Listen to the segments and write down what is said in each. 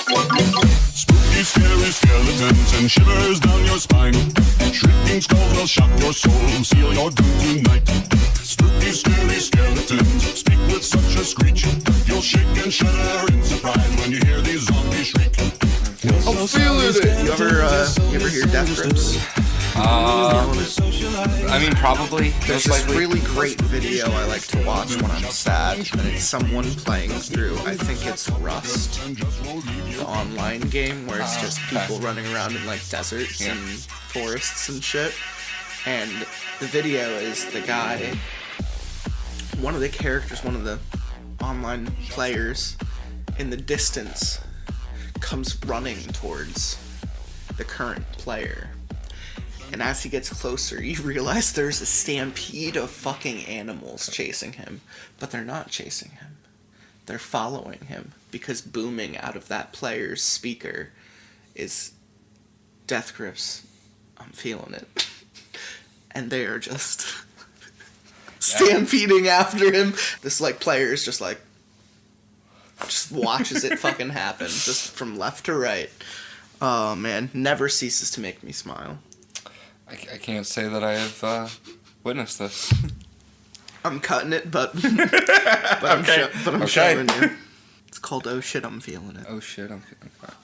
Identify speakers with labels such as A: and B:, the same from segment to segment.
A: Spooky, scary skeletons and shivers down your spine. Shrieking skulls will shock your soul, seal your doom tonight. Spooky, scary skeletons speak with such a screech. You'll shake and shudder in surprise when you hear these zombies shriek.
B: I'm feeling it. You ever hear death grips?
C: I mean, probably.
B: There's this really great video I like to watch when I'm sad, and it's someone playing through, I think it's Rust, the online game where it's just people running around in like deserts and forests and shit. And the video is the guy, one of the characters, one of the online players in the distance comes running towards the current player. And as he gets closer, you realize there's a stampede of fucking animals chasing him. But they're not chasing him. They're following him. Because booming out of that player's speaker is death grips. I'm feeling it. And they are just stampeding after him. This like player is just like, just watches it fucking happen. Just from left to right. Oh man, never ceases to make me smile.
C: I can't say that I have witnessed this.
B: I'm cutting it, but I'm showing you. It's called "Oh Shit, I'm Feeling It."
C: Oh shit, I'm feeling it.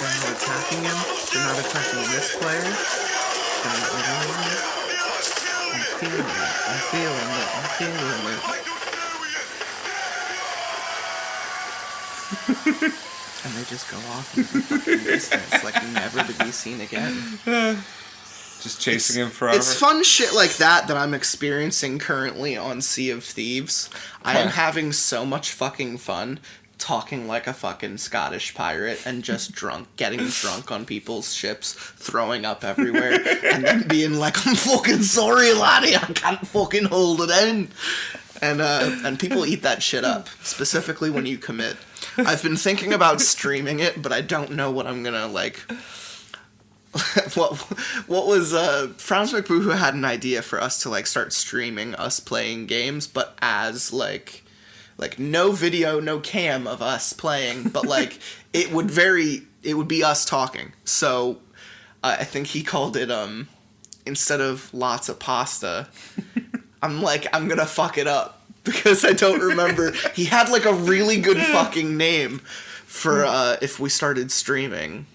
B: They're not attacking him. They're not attacking this player. They're not attacking him. I'm feeling it. I'm feeling it. I'm feeling it. And they just go off in the fucking distance, like never to be seen again.
C: Just chasing him forever.
B: It's fun shit like that I'm experiencing currently on Sea of Thieves. I am having so much fucking fun talking like a fucking Scottish pirate and just getting drunk on people's ships, throwing up everywhere, and then being like, I'm fucking sorry, laddie, I can't fucking hold it in. And people eat that shit up, specifically when you commit. I've been thinking about streaming it, but I don't know what I'm gonna like. what was Franz McBoo who had an idea for us to like start streaming us playing games, but as like no video, no cam of us playing, but like it would be us talking. So I think he called it instead of lots of pasta. I'm gonna fuck it up. Because I don't remember. He had like a really good fucking name for if we started streaming.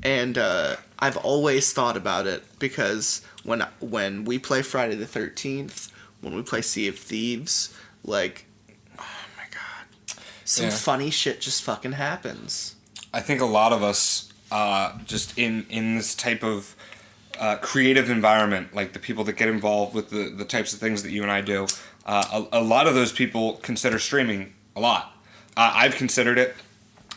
B: And I've always thought about it because when we play Friday the 13th, when we play Sea of Thieves, like, oh my god, some funny shit just fucking happens.
C: I think a lot of us just in this type of creative environment, like the people that get involved with the types of things that you and I do, a lot of those people consider streaming a lot. I've considered it.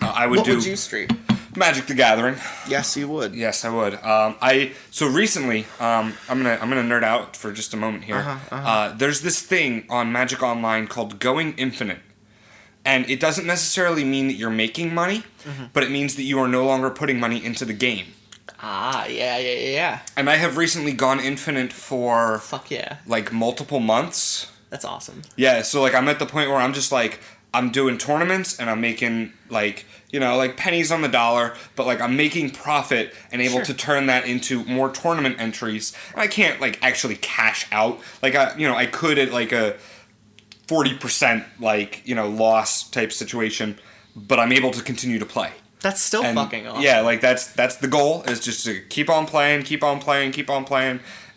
C: What would you stream? Magic the Gathering.
B: Yes, you would.
C: Yes, I would. So recently, I'm gonna nerd out for just a moment here. There's this thing on Magic Online called Going Infinite, and it doesn't necessarily mean that you're making money, but it means that you are no longer putting money into the game.
B: Ah, yeah.
C: And I have recently gone infinite for
B: fuck yeah,
C: like multiple months.
B: That's awesome.
C: Yeah, so like I'm at the point where I'm just like I'm doing tournaments and I'm making like, you know, like pennies on the dollar, but like I'm making profit and able to turn that into more tournament entries. And I can't like actually cash out. Like I could at like a 40% like, loss type situation, but I'm able to continue to play.
B: That's still fucking awesome.
C: Yeah, like that's the goal, is just to keep on playing.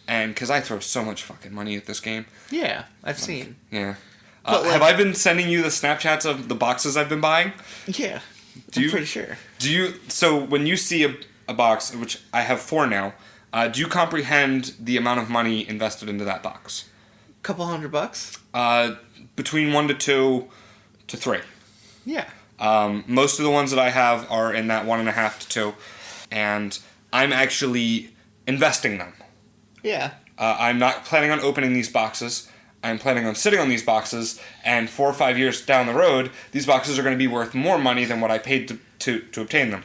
C: And because I throw so much fucking money at this game.
B: Yeah, I've seen.
C: Yeah. Have I been sending you the Snapchats of the boxes I've been buying?
B: Yeah, I'm pretty sure.
C: So when you see a box, which I have 4 now, do you comprehend the amount of money invested into that box?
B: Couple $100?
C: Between 1 to 2 to 3.
B: Yeah.
C: Most of the ones that I have are in that 1.5 to 2, and I'm actually investing them.
B: Yeah.
C: I'm not planning on opening these boxes. I'm planning on sitting on these boxes, and 4 or 5 years down the road, these boxes are going to be worth more money than what I paid to obtain them.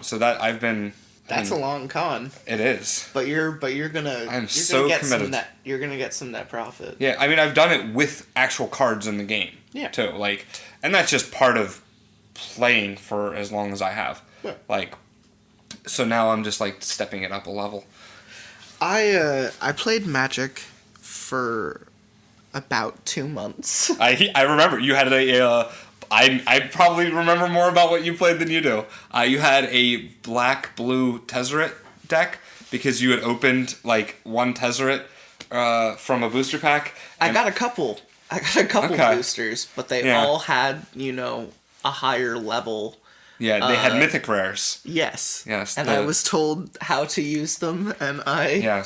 C: So that I've been
B: That's a long con.
C: It is.
B: But you're gonna.
C: I'm so committed.
B: You're gonna get some net profit.
C: Yeah, I mean, I've done it with actual cards in the game.
B: Yeah.
C: Too, like, and that's just part of playing for as long as I have.
B: Yeah.
C: Like, so now I'm just like stepping it up a level.
B: I played Magic for about 2 months.
C: I remember you had I probably remember more about what you played than you do. You had a black-blue Tezzeret deck because you had opened like one Tezzeret from a booster pack.
B: I got a couple boosters, but they all had, a higher level.
C: Yeah, they had mythic rares.
B: Yes.
C: Yes.
B: And I was told how to use them, and I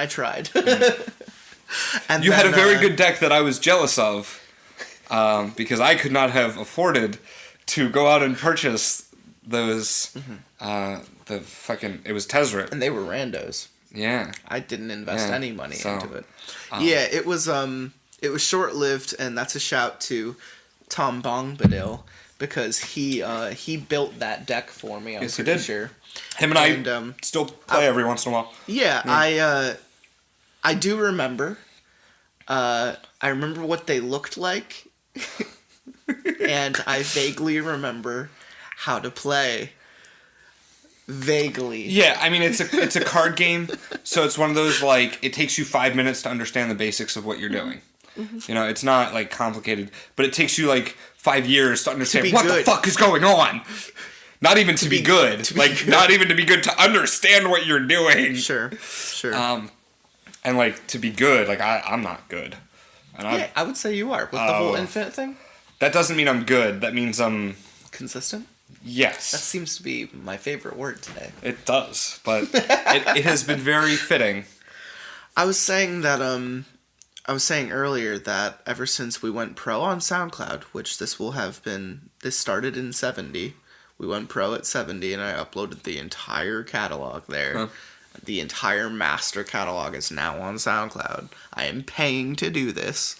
B: tried. And
C: you had a very good deck that I was jealous of, because I could not have afforded to go out and purchase those. It was Tezzeret,
B: and they were randos.
C: Yeah,
B: I didn't invest any money into it. It was short lived, and that's a shout to Tom Bongbadil, because he built that deck for me. I'm pretty sure.
C: Him and I still play every once in a while.
B: Yeah, I do remember. I remember what they looked like, and I vaguely remember how to play. Vaguely.
C: Yeah, I mean, it's a card game, so it's one of those, like, it takes you 5 minutes to understand the basics of what you're doing. Mm-hmm. It's not, like, complicated, but it takes you, like, 5 years to understand what the fuck is going on. Not even to be good. Not even to be good, to understand what you're doing.
B: Sure.
C: And, like, to be good, like, I'm not good. And
B: I would say you are. With the whole infinite thing?
C: That doesn't mean I'm good. That means I'm...
B: consistent?
C: Yes.
B: That seems to be my favorite word today.
C: It does, but it has been very fitting.
B: I was saying earlier that ever since we went pro on SoundCloud, which this started in 70. We went pro at 70, and I uploaded the entire catalog there. Huh. The entire master catalog is now on SoundCloud. I am paying to do this.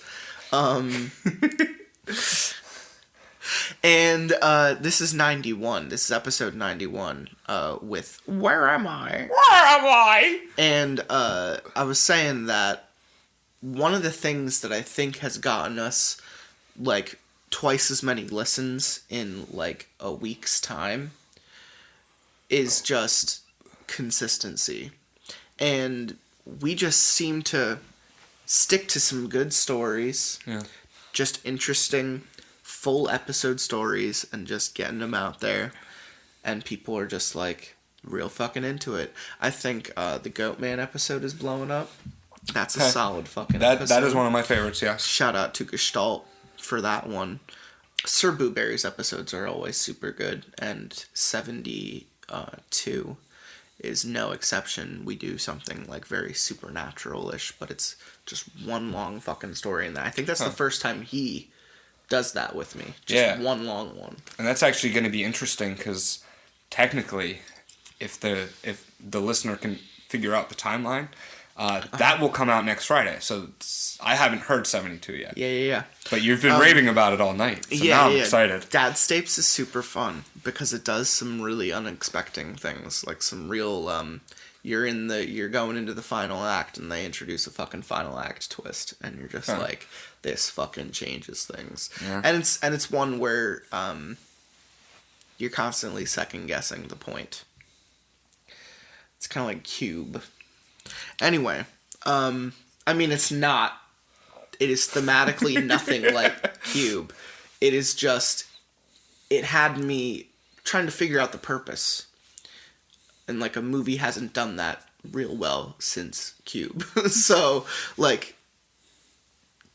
B: And this is 91. This is episode 91 with Where Am I?
C: Where am I?
B: And I was saying that one of the things that I think has gotten us like twice as many listens in like a week's time is just consistency. And we just seem to stick to some good stories. Yeah. Just interesting full episode stories and just getting them out there, and people are just like real fucking into it. I think the Goatman episode is blowing up. That's a solid fucking episode.
C: That is one of my favorites, yes.
B: Shout out to Gestalt for that one. Sir Booberry's episodes are always super good, and 72 is no exception. We do something like very supernatural-ish, but it's just one long fucking story, and I think that's the first time he does that with me. Just one long one. And
C: that's actually going to be interesting, because technically, if the listener can figure out the timeline, that will come out next Friday. So I haven't heard 72 yet.
B: Yeah.
C: But you've been raving about it all night. So now I'm excited.
B: Dad Stapes is super fun because it does some really unexpected things, like some real you're going into the final act and they introduce a fucking final act twist, and you're just like, this fucking changes things. Yeah. And it's one where you're constantly second guessing the point. It's kind of like Cube. Anyway, I mean, it's not. It is thematically nothing like Cube. It is just, it had me trying to figure out the purpose. And, like, a movie hasn't done that real well since Cube. So, like,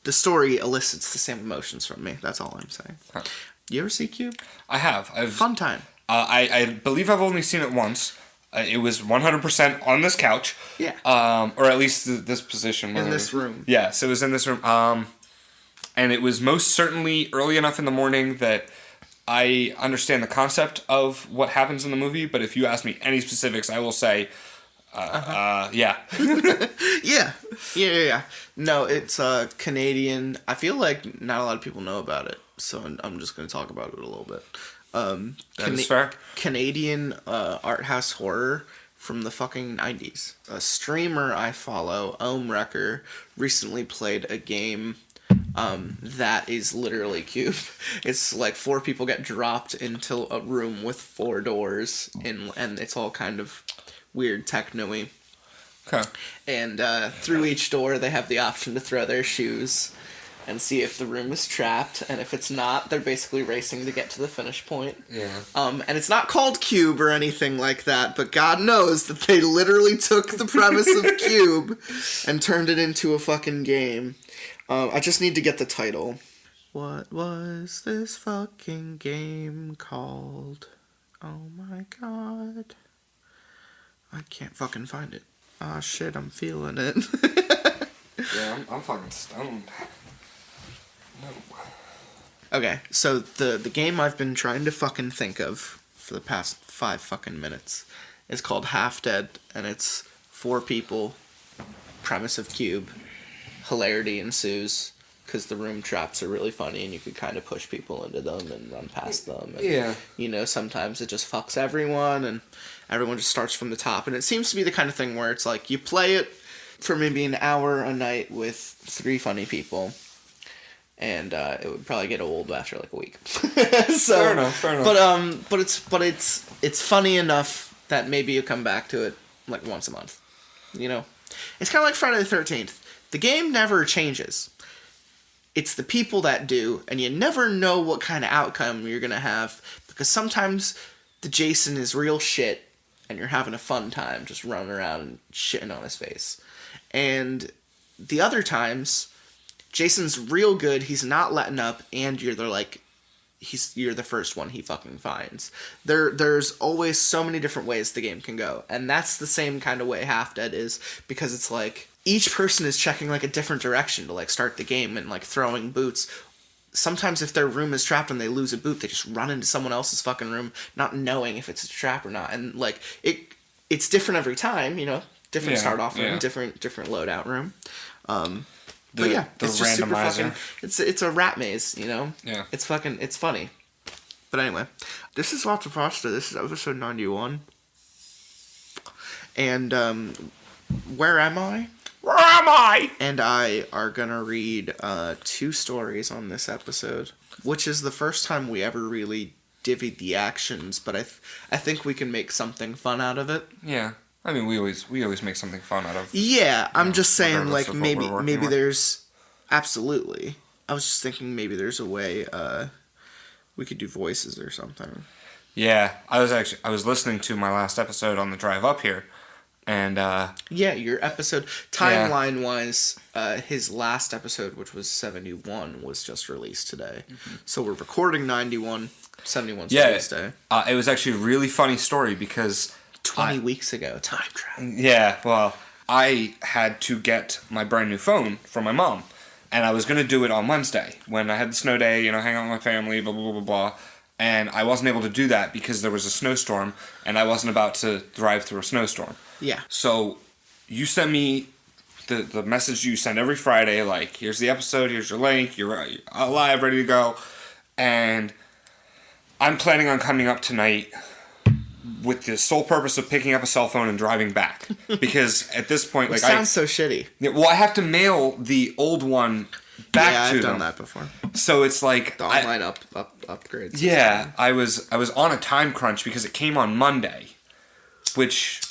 B: the story elicits the same emotions from me. That's all I'm saying. Huh. You ever see Cube?
C: I have.
B: Fun time.
C: I believe I've only seen it once. It was 100% on this couch.
B: Yeah.
C: Or at least this position.
B: In this room.
C: Yes, it was in this room. And it was most certainly early enough in the morning that I understand the concept of what happens in the movie, but if you ask me any specifics, I will say, yeah. Yeah. No, it's Canadian. I feel like not a lot of people know about it, so I'm just going to talk about it a little bit. That is fair.
B: Canadian art house horror from the fucking 90s. A streamer I follow, Wrecker, recently played a game that is literally Cube. It's like 4 people get dropped into a room with 4 doors, and it's all kind of weird techno-y.
C: Okay.
B: And through each door, they have the option to throw their shoes and see if the room is trapped. And if it's not, they're basically racing to get to the finish point.
C: Yeah.
B: And it's not called Cube or anything like that, but God knows that they literally took the premise of Cube and turned it into a fucking game. I just need to get the title. What was this fucking game called? Oh my god. I can't fucking find it. Ah, shit, I'm feeling it.
C: Yeah, I'm fucking stoned. No.
B: Okay, so the game I've been trying to fucking think of for the past 5 fucking minutes is called Half Dead, and it's 4 people, premise of Cube, hilarity ensues, because the room traps are really funny, and you could kind of push people into them and run past them. And,
C: yeah.
B: You know, sometimes it just fucks everyone, and everyone just starts from the top, and it seems to be the kind of thing where it's like, you play it for maybe an hour a night with 3 funny people, and it would probably get old after like a week. So,
C: fair enough.
B: But it's funny enough that maybe you come back to it like once a month. You know, it's kind of like Friday the 13th. The game never changes. It's the people that do, and you never know what kind of outcome you're gonna have, because sometimes the Jason is real shit, and you're having a fun time just running around and shitting on his face. And the other times, Jason's real good, he's not letting up, and you're the first one he fucking finds. There's always so many different ways the game can go, and that's the same kind of way Half Dead is, because it's like, each person is checking like a different direction to like start the game and like throwing boots. Sometimes if their room is trapped and they lose a boot, they just run into someone else's fucking room, not knowing if it's a trap or not. And like it's different every time, you know, different start off room, different loadout room. But yeah, it's just super fucking. It's a rat maze, you know.
C: Yeah.
B: It's funny. But anyway, this is Lots of Pasta. This is episode 91. And Where Am I?
C: Where am I?
B: And I are gonna read 2 stories on this episode, which is the first time we ever really divvied the actions, but I think we can make something fun out of it.
C: Yeah. I mean, we always make something fun out of.
B: Yeah, I'm just saying, like, maybe
C: with.
B: there's absolutely. I was just thinking maybe there's a way we could do voices or something.
C: Yeah, I was listening to my last episode on the drive up here. And
B: yeah, your episode timeline wise, his last episode, which was 71, was just released today. Mm-hmm. So we're recording 91, 71's release day.
C: It was actually a really funny story because
B: 20 weeks ago, time travel.
C: Yeah, well, I had to get my brand new phone from my mom, and I was gonna do it on Wednesday when I had the snow day, you know, hang out with my family, blah blah blah blah blah. And I wasn't able to do that because there was a snowstorm, and I wasn't about to drive through a snowstorm.
B: Yeah.
C: So you sent me the message you send every Friday, like, here's the episode, here's your link, you're live, ready to go. And I'm planning on coming up tonight with the sole purpose of picking up a cell phone and driving back. Because at this point, like,
B: sounds so shitty.
C: Yeah, well, I have to mail the old one back to them.
B: Yeah, I've done that before.
C: So it's like...
B: The online upgrades.
C: Yeah, I was on a time crunch because it came on Monday, which...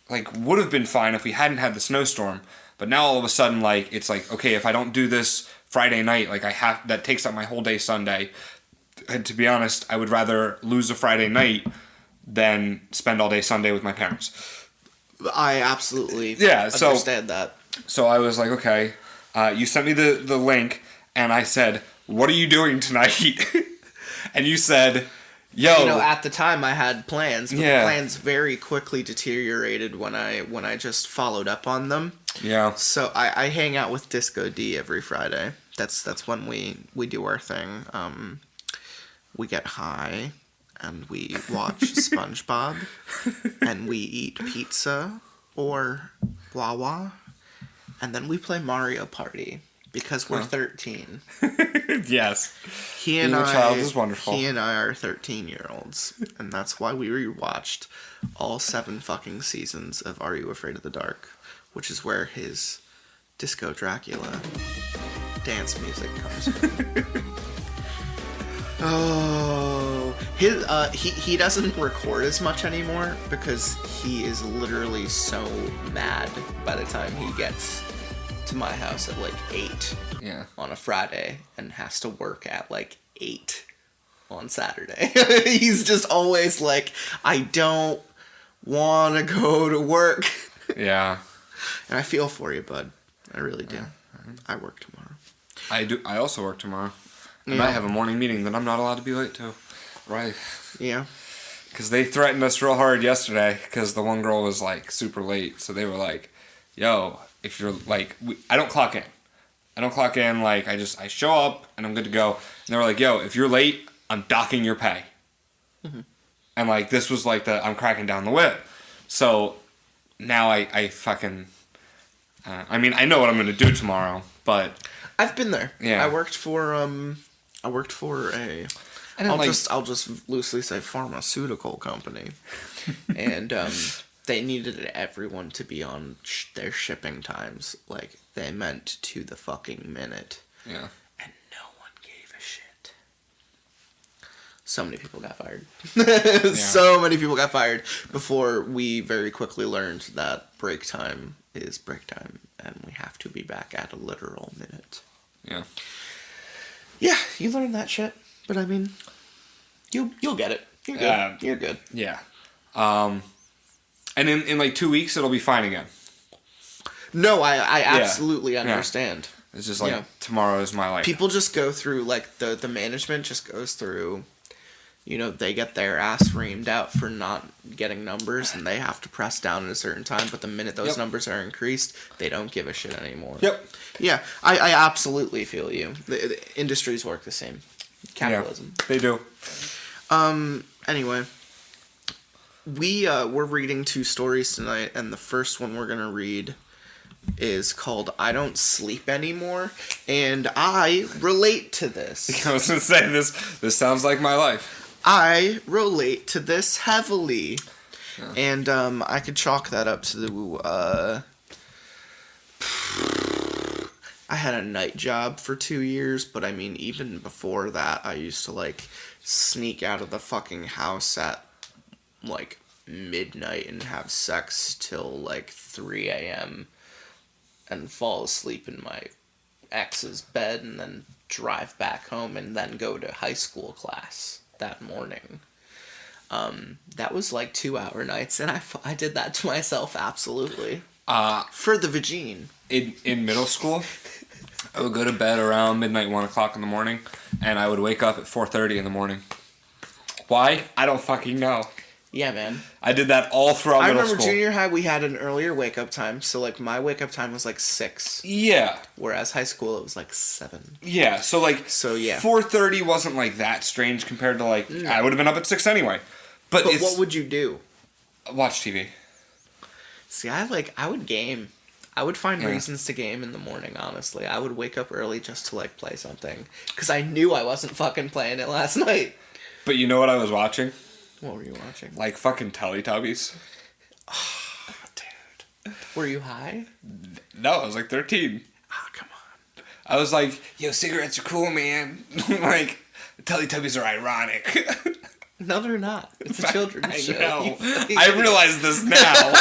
C: like, would have been fine if we hadn't had the snowstorm, but now all of a sudden, like, it's like, okay, if I don't do this Friday night, like, that takes up my whole day Sunday, and to be honest, I would rather lose a Friday night than spend all day Sunday with my parents.
B: I absolutely understand that. So
C: I was like, okay, you sent me the link, and I said, what are you doing tonight? And you said... Yo.
B: You know, at the time I had plans, but the plans very quickly deteriorated when I just followed up on them.
C: Yeah.
B: So I hang out with Disco D every Friday. That's when we do our thing. We get high and we watch SpongeBob and we eat pizza or Wawa, and then we play Mario Party. Because we're 13.
C: Yes.
B: Being
C: a child is wonderful.
B: He and I are 13-year-olds. And that's why we rewatched all 7 fucking seasons of Are You Afraid of the Dark? Which is where his Disco Dracula dance music comes from. Oh, he doesn't record as much anymore because he is literally so mad by the time he gets to my house at like 8 on a Friday and has to work at like 8 on Saturday. He's just always like, I don't want to go to work.
C: Yeah.
B: And I feel for you, bud. I really do. I work tomorrow.
C: I do. I also work tomorrow. And I have a morning meeting that I'm not allowed to be late to. Right. Yeah. Because they threatened us real hard yesterday because the one girl was, like, super late. So they were like, yo, if you're, like... I don't clock in. Like, I show up and I'm good to go. And they were like, yo, if you're late, I'm docking your pay. Mm-hmm. And, like, this was, like, I'm cracking down the whip. So now I fucking... I mean, I know what I'm going to do tomorrow, but...
B: I've been there.
C: Yeah.
B: I worked for a... I'll just loosely say pharmaceutical company. And they needed everyone to be on their shipping times. Like, they meant to the fucking minute. Yeah. And no one gave a shit. So many people got fired. So many people got fired before we very quickly learned that break time is break time. And we have to be back at a literal minute. Yeah. Yeah, you learn that shit. But I mean, you'll get it. You're good. You're good.
C: Yeah. And in like 2 weeks, it'll be fine again.
B: No, I absolutely understand.
C: Yeah. It's just like tomorrow is my life.
B: People just go through, like, the management just goes through, you know, they get their ass reamed out for not getting numbers, and they have to press down at a certain time, but the minute those numbers are increased, they don't give a shit anymore. Yep. Yeah, I absolutely feel you. The industries work the same. Capitalism.
C: Yeah, they do.
B: Anyway, we're reading 2 stories tonight, and the first one we're gonna read is called I Don't Sleep Anymore, and I relate to this.
C: I was gonna say, this sounds like my life.
B: I relate to this heavily. Yeah. And I could chalk that up to I had a night job for 2 years, but I mean, even before that, I used to, like, sneak out of the fucking house at, like, midnight and have sex till, like, 3 a.m. and fall asleep in my ex's bed and then drive back home and then go to high school class that morning. That was, like, 2-hour nights, and I did that to myself, absolutely. For the vagine.
C: In middle school, I would go to bed around midnight, 1 o'clock in the morning, and I would wake up at 4:30 in the morning. Why? I don't fucking know.
B: Yeah, man.
C: I did that all throughout middle school.
B: I remember junior high, we had an earlier wake-up time, so, like, my wake-up time was, like, 6.
C: Yeah.
B: Whereas high school, it was, like, 7.
C: Yeah, so, yeah. 4:30 wasn't, like, that strange compared to, like, I would have been up at 6 anyway. But
B: what would you do?
C: Watch TV.
B: See, I would game. I would find reasons to game in the morning, honestly. I would wake up early just to, like, play something. Because I knew I wasn't fucking playing it last night.
C: But you know what I was watching?
B: What were you watching?
C: Like fucking Teletubbies.
B: Oh, dude. Were you high?
C: No, I was like 13.
B: Oh, come on.
C: I was like, yo, cigarettes are cool, man. Like, Teletubbies are ironic.
B: No, they're not. It's a children's show.
C: I know. I realize this now.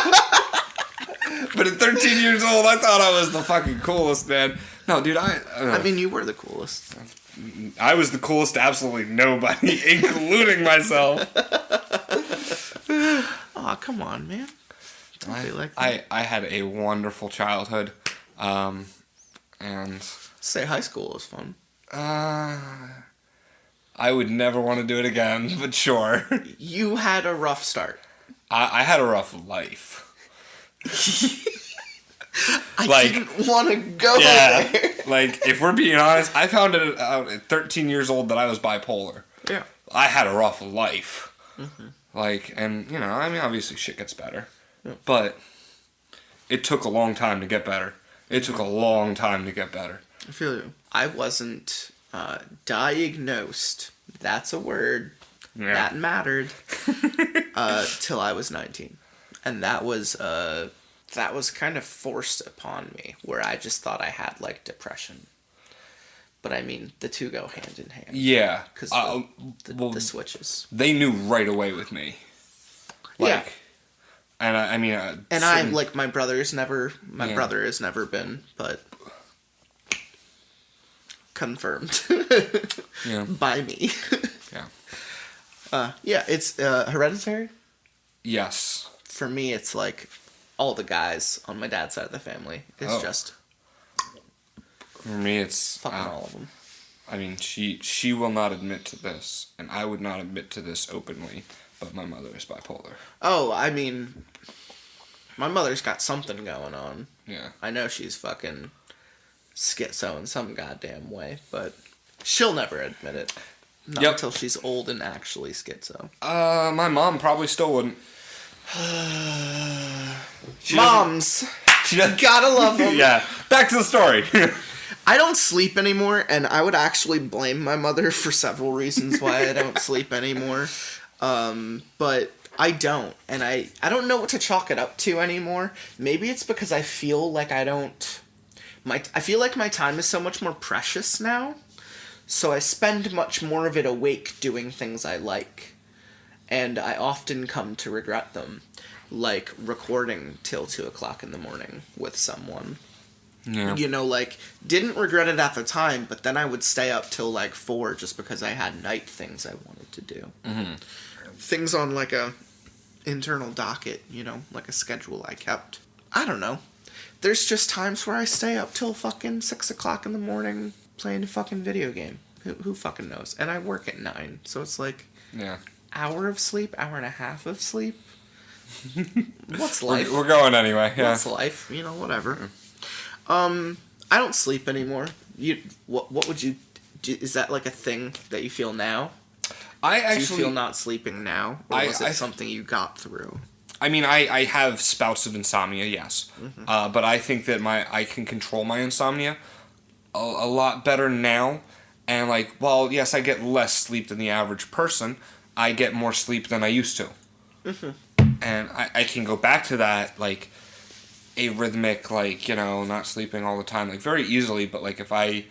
C: But at 13 years old, I thought I was the fucking coolest, man. No, dude,
B: I mean, you were the coolest.
C: I was the coolest to absolutely nobody, including myself.
B: Aw, come on, man. Don't be like that.
C: I had a wonderful childhood. And...
B: Say high school was fun.
C: I would never want to do it again, but sure.
B: You had a rough start.
C: I had a rough life.
B: I didn't want to go there.
C: Like, if we're being honest, I found it out at 13 years old that I was bipolar.
B: Yeah.
C: I had a rough life. Mm-hmm. Like, and, you know, I mean, obviously shit gets better. Yeah. But it took a long time to get better.
B: I feel you. I wasn't diagnosed. That's a word.
C: Yeah.
B: That mattered. Till I was 19. And that was kind of forced upon me, where I just thought I had, like, depression. But I mean, the two go hand in hand.
C: Yeah.
B: Because the switches.
C: They knew right away with me. Like,
B: yeah.
C: And I mean...
B: and I'm, like, my brother has never been, but... confirmed.
C: Yeah.
B: By me.
C: Yeah.
B: Yeah, it's hereditary.
C: Yes.
B: For me, it's like all the guys on my dad's side of the family. It's just...
C: For me, it's...
B: fucking all of them.
C: I mean, she will not admit to this, and I would not admit to this openly, but my mother is bipolar.
B: Oh, I mean... my mother's got something going on.
C: Yeah.
B: I know she's fucking schizo in some goddamn way, but she'll never admit it. Not until she's old and actually schizo.
C: My mom probably still wouldn't.
B: Moms!
C: She doesn't.
B: Gotta love them.
C: Yeah. Back to the story.
B: I don't sleep anymore, and I would actually blame my mother for several reasons why I don't sleep anymore. But I don't, and I don't know what to chalk it up to anymore. Maybe it's because I feel like I feel like my time is so much more precious now, so I spend much more of it awake doing things I like, and I often come to regret them, like recording till 2 o'clock in the morning with someone.
C: Yeah.
B: You know, like, didn't regret it at the time, but then I would stay up till, like, 4 just because I had night things I wanted to do.
C: Mm-hmm.
B: Things on, like, a internal docket, you know, like a schedule I kept. I don't know. There's just times where I stay up till fucking 6 o'clock in the morning playing a fucking video game. Who fucking knows? And I work at 9, so it's like...
C: yeah.
B: Hour of sleep, hour and a half of sleep. What's life?
C: We're going anyway, yeah.
B: What's life? You know, whatever. I don't sleep anymore. What would you do? Is that like a thing that you feel now? Do you feel not sleeping now? Or was it something you got through?
C: I mean, I have spouts of insomnia, yes. Mm-hmm. But I think that I can control my insomnia a lot better now. And, like, well, yes, I get less sleep than the average person. I get more sleep than I used to. Mm-hmm. And I can go back to that, like, arrhythmic, like, you know, not sleeping all the time, like, very easily. But, like, if I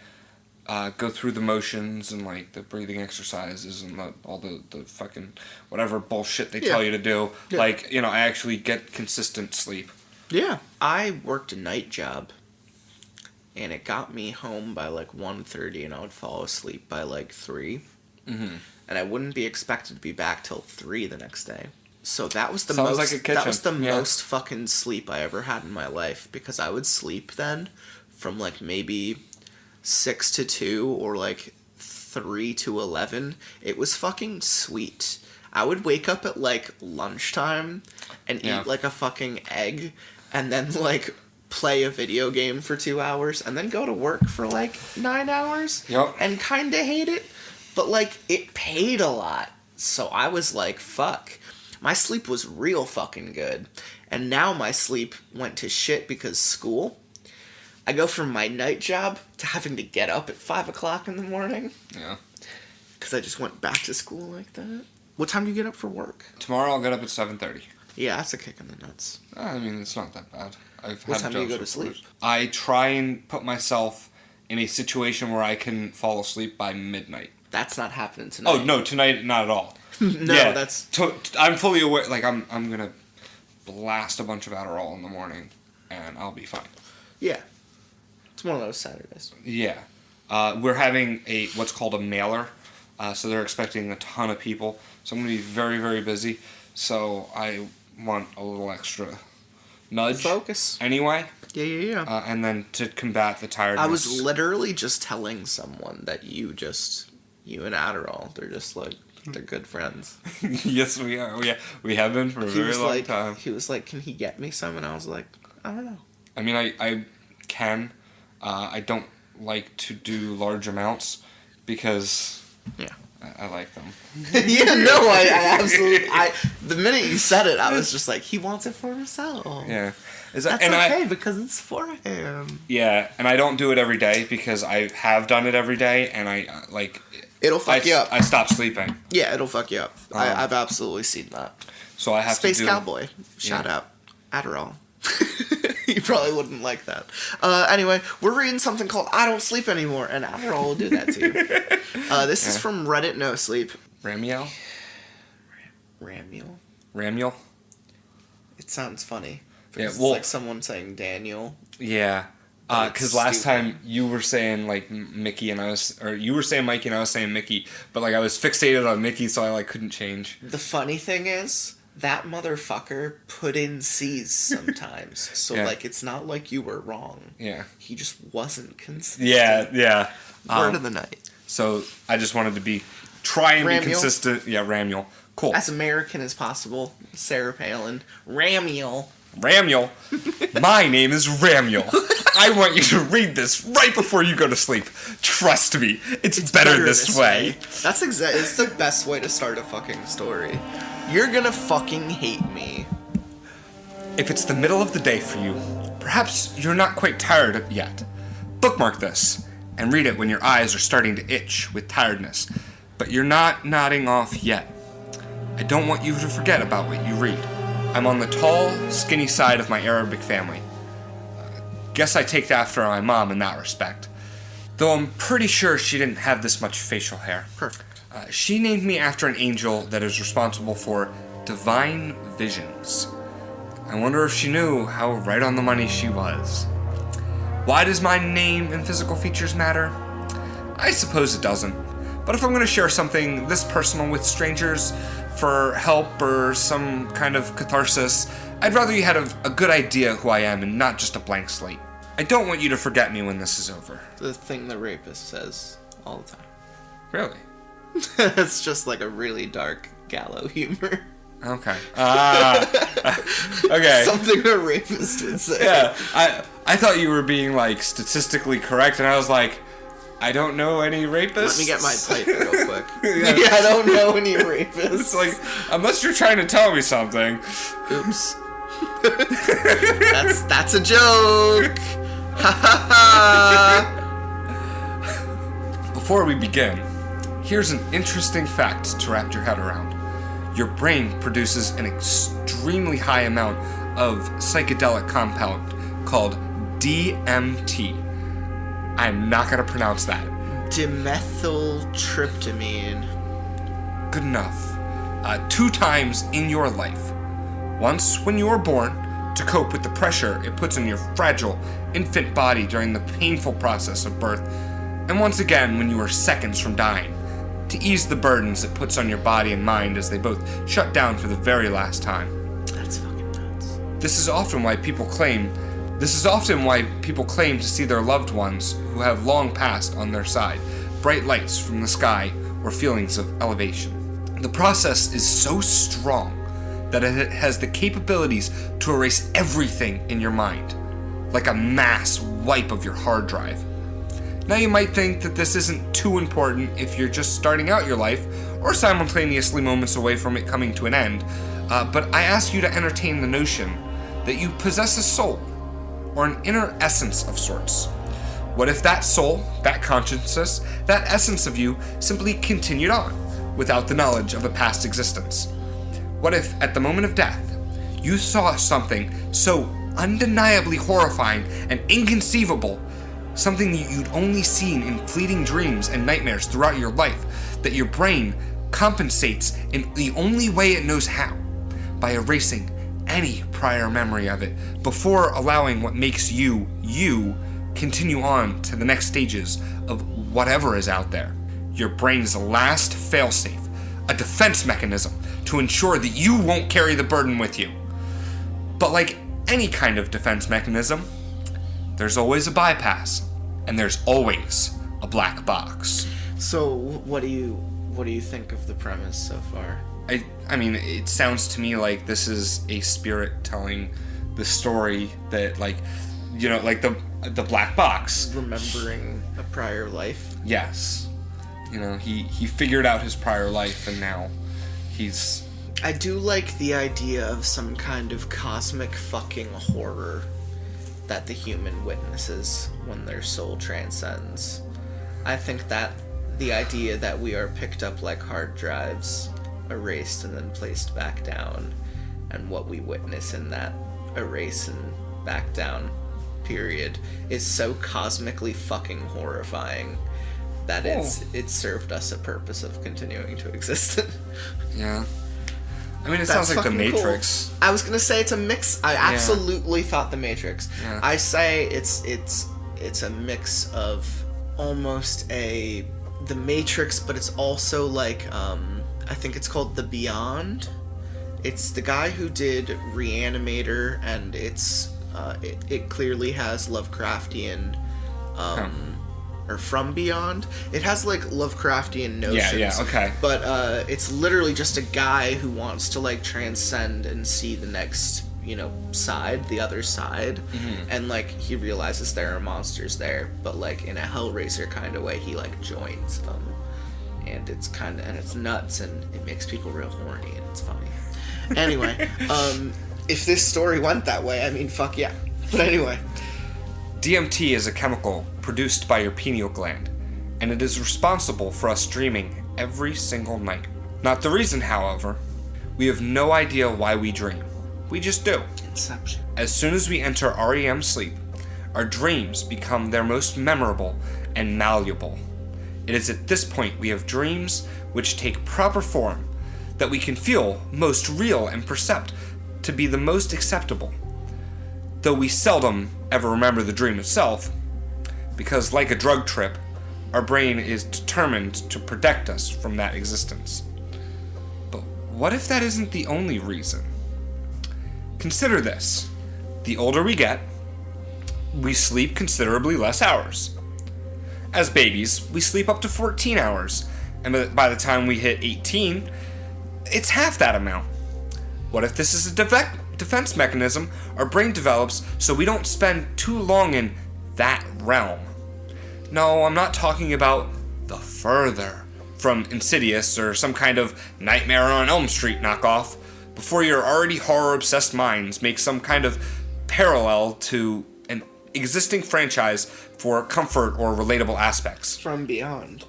C: go through the motions and, like, the breathing exercises and all the fucking whatever bullshit they tell you to do, like, you know, I actually get consistent sleep.
B: Yeah. I worked a night job, and it got me home by, like, 1:30, and I would fall asleep by, like, 3. Mm-hmm. And I wouldn't be expected to be back till 3 the next day. So that was the most fucking sleep I ever had in my life, because I would sleep then from, like, maybe 6 to 2 or, like, 3 to 11. It was fucking sweet. I would wake up at, like, lunchtime and eat, like, a fucking egg and then, like, play a video game for 2 hours and then go to work for, like, 9 hours and kind of hate it. But, like, it paid a lot. So I was like, fuck. My sleep was real fucking good. And now my sleep went to shit because school. I go from my night job to having to get up at 5 o'clock in the morning. Yeah. Because I just went back to school like that. What time do you get up for work?
C: Tomorrow I'll get up at 7:30.
B: Yeah, that's a kick in the nuts.
C: I mean, it's not that bad.
B: What time do you go to sleep?
C: I try and put myself in a situation where I can fall asleep by midnight.
B: That's not happening tonight.
C: Oh, no, tonight, not at all.
B: No, that's...
C: I'm fully aware, like, I'm going to blast a bunch of Adderall in the morning, and I'll be fine.
B: Yeah. It's one of those Saturdays.
C: Yeah. We're having what's called a mailer, so they're expecting a ton of people, so I'm going to be very, very busy, so I want a little extra nudge.
B: Focus.
C: Anyway.
B: Yeah.
C: And then to combat the tiredness.
B: I was literally just telling someone that you and Adderall, they're just like, they're good friends.
C: Yes, we are. We have been for a very long time.
B: He was like, can he get me some? And I was like, I don't know. I
C: mean, I can. I don't like to do large amounts because I like them.
B: Yeah, no, I absolutely... the minute you said it, I was just like, he wants it for himself.
C: Yeah.
B: That's okay because it's for him.
C: Yeah, and I don't do it every day because I have done it every day, and
B: it'll fuck you up.
C: I stopped sleeping.
B: Yeah, it'll fuck you up. I've absolutely seen that.
C: So I have
B: Space
C: to do...
B: Cowboy. Shout out. Adderall. You probably wouldn't like that. Anyway, we're reading something called I Don't Sleep Anymore, and Adderall will do that to you. This is from Reddit No Sleep.
C: Ramiel?
B: Ramiel? It sounds funny.
C: Yeah,
B: it's like someone saying Daniel.
C: Yeah. Because last time you were saying, like, Mickey and I was... Or you were saying Mikey and I was saying Mickey. But, like, I was fixated on Mickey, so I, like, couldn't change.
B: The funny thing is... That motherfucker put in C's sometimes. So, like, it's not like you were wrong.
C: Yeah.
B: He just wasn't consistent.
C: Yeah.
B: Word of the night.
C: So, I just wanted to be... Try and be consistent. Yeah, Ramiel. Cool.
B: As American as possible. Sarah Palin. Ramiel.
C: My name is Ramiel. I want you to read this right before you go to sleep. Trust me. It's better this way.
B: That's it's the best way to start a fucking story. You're gonna fucking hate me.
C: If it's the middle of the day for you, perhaps you're not quite tired yet. Bookmark this and read it when your eyes are starting to itch with tiredness, but you're not nodding off yet. I don't want you to forget about what you read. I'm on the tall, skinny side of my Arabic family. Guess I take after my mom in that respect. Though I'm pretty sure she didn't have this much facial hair.
B: Perfect.
C: She named me after an angel that is responsible for divine visions. I wonder if she knew how right on the money she was. Why does my name and physical features matter? I suppose it doesn't. But if I'm going to share something this personal with strangers for help or some kind of catharsis, I'd rather you had a good idea who I am and not just a blank slate. I don't want you to forget me when this is over.
B: The thing the rapist says all the time.
C: Really?
B: It's just like a really dark gallow humor.
C: Okay. Okay.
B: Something a rapist would say.
C: Yeah. I thought you were being, like, statistically correct, and I was like, I don't know any rapists.
B: Let me get my pipe real quick. Yeah, I don't know any rapists.
C: It's like, unless you're trying to tell me something.
B: Oops. That's a joke. Ha ha ha.
C: Before we begin, here's an interesting fact to wrap your head around. Your brain produces an extremely high amount of psychedelic compound called DMT. I'm not going to pronounce that.
B: Dimethyltryptamine.
C: Good enough. 2 times in your life. Once when you were born, to cope with the pressure it puts on your fragile infant body during the painful process of birth, and once again when you are seconds from dying, to ease the burdens it puts on your body and mind as they both shut down for the very last time.
B: That's fucking nuts.
C: This is often why people claim to see their loved ones who have long passed on their side, bright lights from the sky or feelings of elevation. The process is so strong that it has the capabilities to erase everything in your mind, like a mass wipe of your hard drive. Now you might think that this isn't too important if you're just starting out your life, or simultaneously moments away from it coming to an end, but I ask you to entertain the notion that you possess a soul, or an inner essence of sorts. What if that soul, that consciousness, that essence of you simply continued on, without the knowledge of a past existence? What if, at the moment of death, you saw something so undeniably horrifying and inconceivable, something that you'd only seen in fleeting dreams and nightmares throughout your life, that your brain compensates in the only way it knows how, by erasing any prior memory of it, before allowing what makes you, continue on to the next stages of whatever is out there. Your brain's last failsafe, a defense mechanism to ensure that you won't carry the burden with you. But like any kind of defense mechanism, there's always a bypass, and there's always a black box.
B: So, what do you think of the premise so far?
C: I mean, it sounds to me like this is a spirit telling the story that, like, you know, like the black box.
B: Remembering a prior life?
C: Yes. You know, he figured out his prior life, and now he's
B: I do like the idea of some kind of cosmic fucking horror that the human witnesses when their soul transcends. I think that the idea that we are picked up like hard drives, erased and then placed back down, and what we witness in that erase and back down period is so cosmically fucking horrifying that it's served us a purpose of continuing to exist.
C: Yeah. I mean, it sounds like The Matrix.
B: Cool. I was gonna say it's a mix. I absolutely thought The Matrix. Yeah. I say it's a mix of almost The Matrix, but it's also like I think it's called The Beyond. It's the guy who did Reanimator, and it clearly has Lovecraftian or From Beyond. It has like Lovecraftian notions.
C: Yeah, okay.
B: But it's literally just a guy who wants to like transcend and see the next, side, the other side. Mm-hmm. And like he realizes there are monsters there, but like in a Hellraiser kind of way, he like joins them. And it's nuts, and it makes people real horny, and it's funny. Anyway, if this story went that way, I mean, fuck yeah. But anyway.
C: DMT is a chemical produced by your pineal gland, and it is responsible for us dreaming every single night. Not the reason, however. We have no idea why we dream. We just do.
B: Inception.
C: As soon as we enter REM sleep, our dreams become their most memorable and malleable. It is at this point we have dreams which take proper form, that we can feel most real and percept to be the most acceptable. Though we seldom ever remember the dream itself, because like a drug trip, our brain is determined to protect us from that existence. But what if that isn't the only reason? Consider this. The older we get, we sleep considerably less hours. As babies, we sleep up to 14 hours, and by the time we hit 18, it's half that amount. What if this is a defense mechanism our brain develops so we don't spend too long in that realm? No, I'm not talking about The Further from Insidious or some kind of Nightmare on Elm Street knockoff, before your already horror-obsessed minds make some kind of parallel to an existing franchise for comfort or relatable aspects.
B: From Beyond.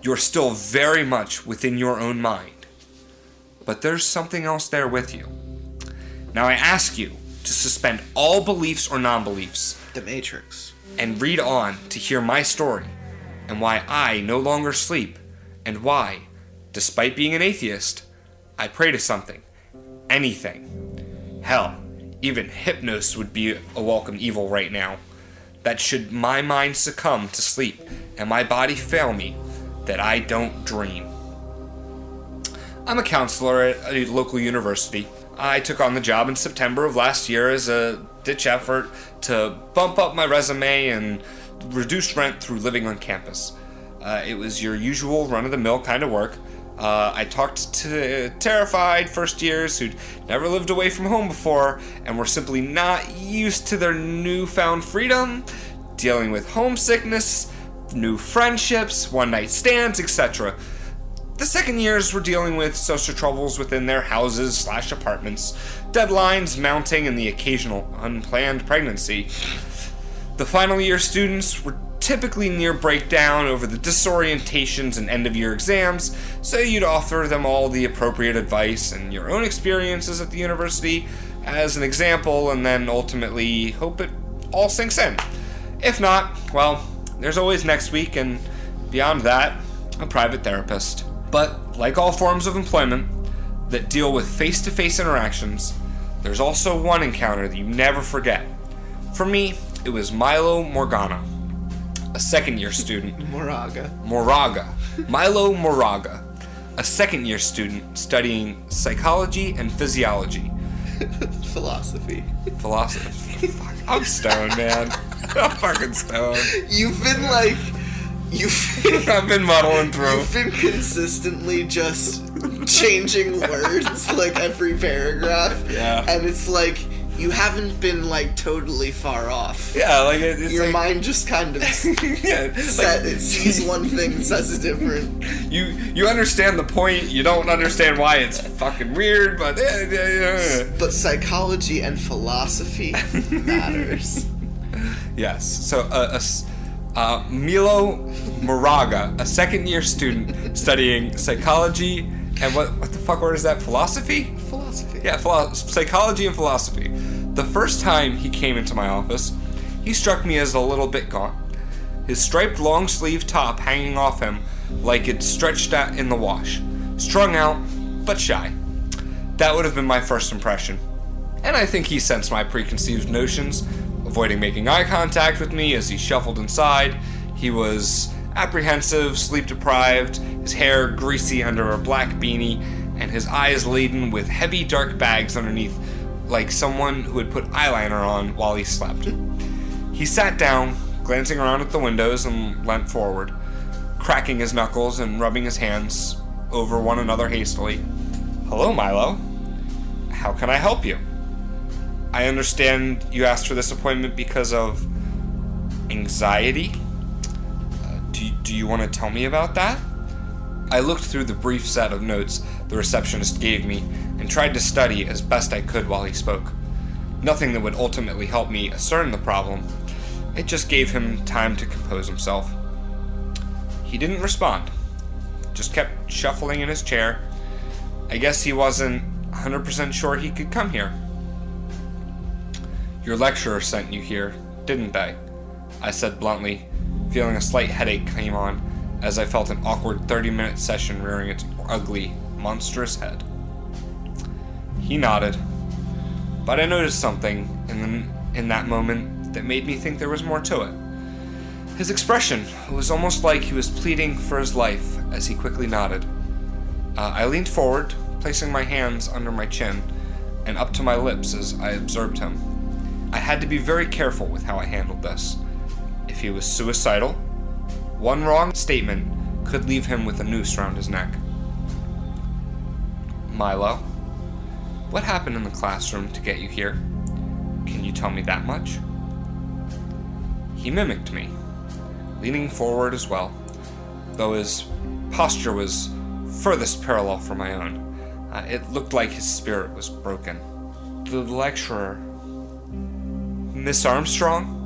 C: You're still very much within your own mind. But there's something else there with you. Now I ask you to suspend all beliefs or non-beliefs.
B: The Matrix.
C: And read on to hear my story, and why I no longer sleep, and why, despite being an atheist, I pray to something. Anything. Hell, even Hypnos would be a welcome evil right now. That should my mind succumb to sleep, and my body fail me, that I don't dream. I'm a counselor at a local university. I took on the job in September of last year as a ditch effort to bump up my resume and reduce rent through living on campus. It was your usual run-of-the-mill kind of work. I talked to terrified first years who'd never lived away from home before and were simply not used to their newfound freedom, dealing with homesickness, new friendships, one-night stands, etc. The second years were dealing with social troubles within their houses/apartments, deadlines mounting, and the occasional unplanned pregnancy. The final year students were typically near breakdown over the disorientations and end-of-year exams, so you'd offer them all the appropriate advice and your own experiences at the university as an example, and then ultimately hope it all sinks in. If not, well, there's always next week, and beyond that, a private therapist. But, like all forms of employment that deal with face-to-face interactions, there's also one encounter that you never forget. For me, it was Milo Morgana, a second-year student. Moraga. Milo Moraga, a second-year student studying psychology and physiology.
B: Philosophy.
C: Fuck, I'm stoned, man. I'm fucking stoned. I've been muddling through.
B: You've been consistently just changing words like every paragraph.
C: Yeah.
B: And it's like you haven't been, like, totally far off.
C: Yeah, like, it's
B: your
C: like,
B: mind just kind of
C: yeah,
B: set, it sees one thing, says it different.
C: You understand the point, you don't understand why it's fucking weird, but...
B: But psychology and philosophy matters.
C: Yes, so, Milo Moraga, a second-year student studying psychology and what the fuck word is that? Philosophy?
B: Philosophy.
C: Yeah, psychology and philosophy. The first time he came into my office, he struck me as a little bit gaunt. His striped long-sleeve top hanging off him like it stretched out in the wash. Strung out, but shy. That would have been my first impression. And I think he sensed my preconceived notions, avoiding making eye contact with me as he shuffled inside. He was apprehensive, sleep-deprived, his hair greasy under a black beanie, and his eyes laden with heavy dark bags underneath, like someone who had put eyeliner on while he slept. He sat down, glancing around at the windows, and leant forward, cracking his knuckles and rubbing his hands over one another hastily. "Hello, Milo. How can I help you? I understand you asked for this appointment because of anxiety. Do you want to tell me about that?" I looked through the brief set of notes the receptionist gave me and tried to study as best I could while he spoke. Nothing that would ultimately help me discern the problem. It just gave him time to compose himself. He didn't respond, just kept shuffling in his chair. I guess he wasn't 100% sure he could come here. "Your lecturer sent you here, didn't they?" I said bluntly, feeling a slight headache came on as I felt an awkward 30-minute session rearing its ugly, monstrous head. He nodded, but I noticed something in that moment that made me think there was more to it. His expression was almost like he was pleading for his life as he quickly nodded. I leaned forward, placing my hands under my chin and up to my lips as I observed him. I had to be very careful with how I handled this. If he was suicidal, one wrong statement could leave him with a noose around his neck. "Milo, what happened in the classroom to get you here? Can you tell me that much?" He mimicked me, leaning forward as well, though his posture was furthest parallel from my own. It looked like his spirit was broken. "The lecturer, Miss Armstrong?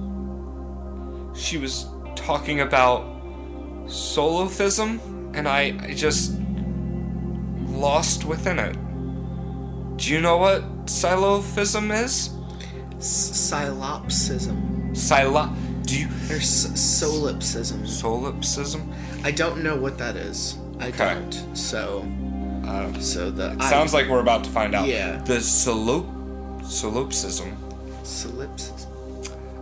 C: She was talking about solipsism, and I just lost within it. Do you know what solipsism is?"
B: Solipsism.
C: Do you...
B: There's solipsism.
C: Solipsism?
B: I don't know what that is. I don't. So
C: It sounds like we're about to find out.
B: Yeah.
C: The solipsism.
B: Solipsism.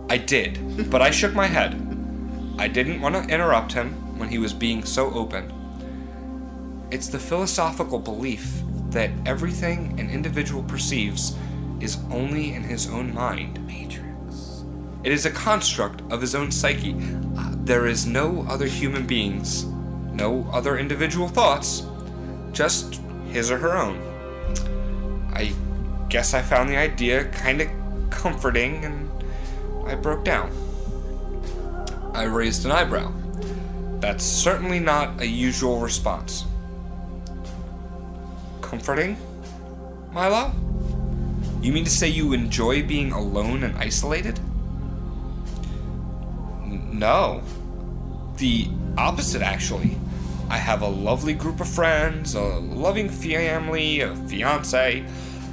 C: I did, but I shook my head. I didn't want to interrupt him when he was being so open. It's the philosophical belief that everything an individual perceives is only in his own mind. Matrix. It is a construct of his own psyche. There is no other human beings, no other individual thoughts, just his or her own. I guess I found the idea kind of comforting, and I broke down. I raised an eyebrow. That's certainly not a usual response. "Comforting, Milo? You mean to say you enjoy being alone and isolated?" No. The opposite, actually. I have a lovely group of friends, a loving family, a fiancé,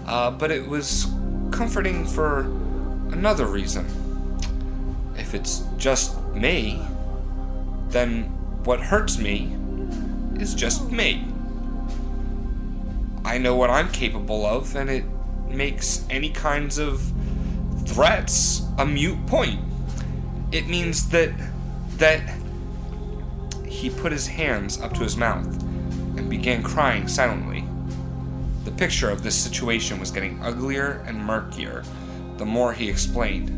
C: but it was comforting for another reason. If it's just me, then what hurts me is just me. I know what I'm capable of, and it makes any kinds of threats a mute point. It means that he put his hands up to his mouth and began crying silently. The picture of this situation was getting uglier and murkier the more he explained.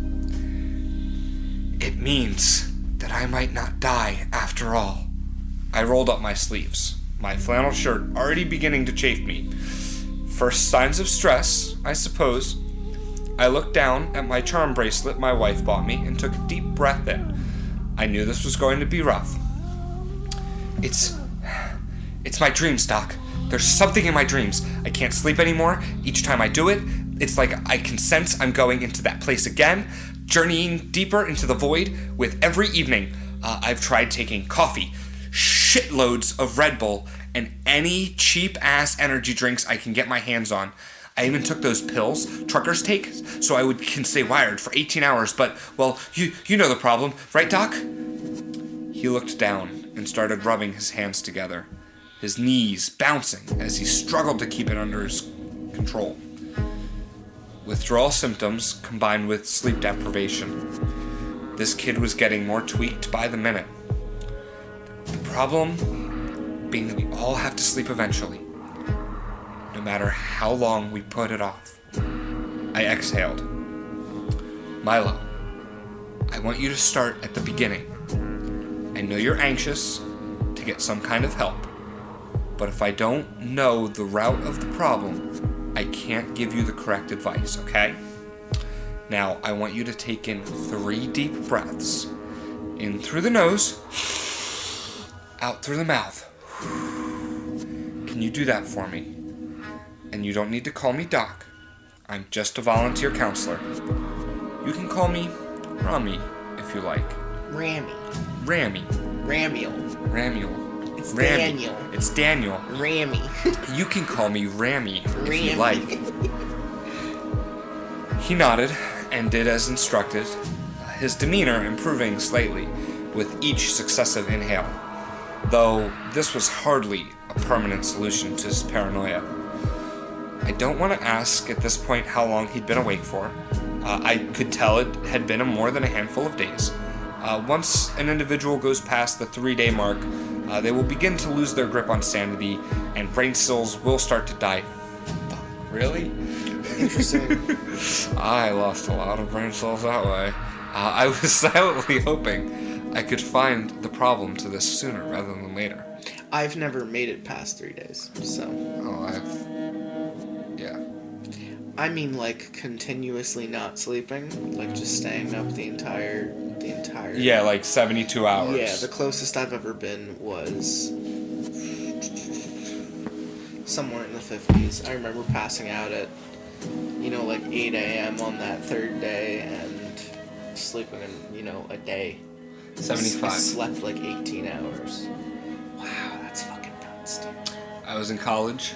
C: "It means that I might not die after all." I rolled up my sleeves, my flannel shirt already beginning to chafe me. First signs of stress, I suppose. I looked down at my charm bracelet my wife bought me and took a deep breath in. I knew this was going to be rough. It's my dreams, Doc. There's something in my dreams. I can't sleep anymore. Each time I do it, it's like I can sense I'm going into that place again, journeying deeper into the void with every evening. I've tried taking coffee, shitloads of Red Bull, and any cheap-ass energy drinks I can get my hands on. I even took those pills truckers take so I can stay wired for 18 hours, but, well, you know the problem, right, Doc? He looked down and started rubbing his hands together, his knees bouncing as he struggled to keep it under his control. Withdrawal symptoms combined with sleep deprivation. This kid was getting more tweaked by the minute. The problem being that we all have to sleep eventually, no matter how long we put it off. I exhaled. Milo, I want you to start at the beginning. I know you're anxious to get some kind of help, but if I don't know the root of the problem, I can't give you the correct advice, okay? Now, I want you to take in 3 deep breaths. In through the nose, out through the mouth. Can you do that for me? And you don't need to call me Doc. I'm just a volunteer counselor. You can call me Rami if you like.
B: Rami.
C: Rami.
B: Ramiel.
C: Ramiel.
B: It's
C: Rami.
B: Daniel.
C: It's Daniel.
B: Rami.
C: You can call me Rami if
B: Rami.
C: you like. He nodded and did as instructed, his demeanor improving slightly with each successive inhale, though this was hardly a permanent solution to his paranoia. I don't want to ask at this point how long he'd been awake for. I could tell it had been more than a handful of days. Once an individual goes past the 3-day mark, they will begin to lose their grip on sanity, and brain cells will start to die. Fuck, really?
B: Interesting.
C: I lost a lot of brain cells that way. I was silently hoping I could find the problem to this sooner rather than later.
B: I've never made it past 3 days, so.
C: Yeah.
B: I mean, like, continuously not sleeping, like just staying up the entire.
C: Yeah, like 72 hours.
B: Yeah, the closest I've ever been was somewhere in the 50s. I remember passing out at, like 8 a.m. on that 3rd day and sleeping in, a day.
C: 75.
B: I slept like 18 hours. Wow, that's fucking nuts, dude.
C: I was in college.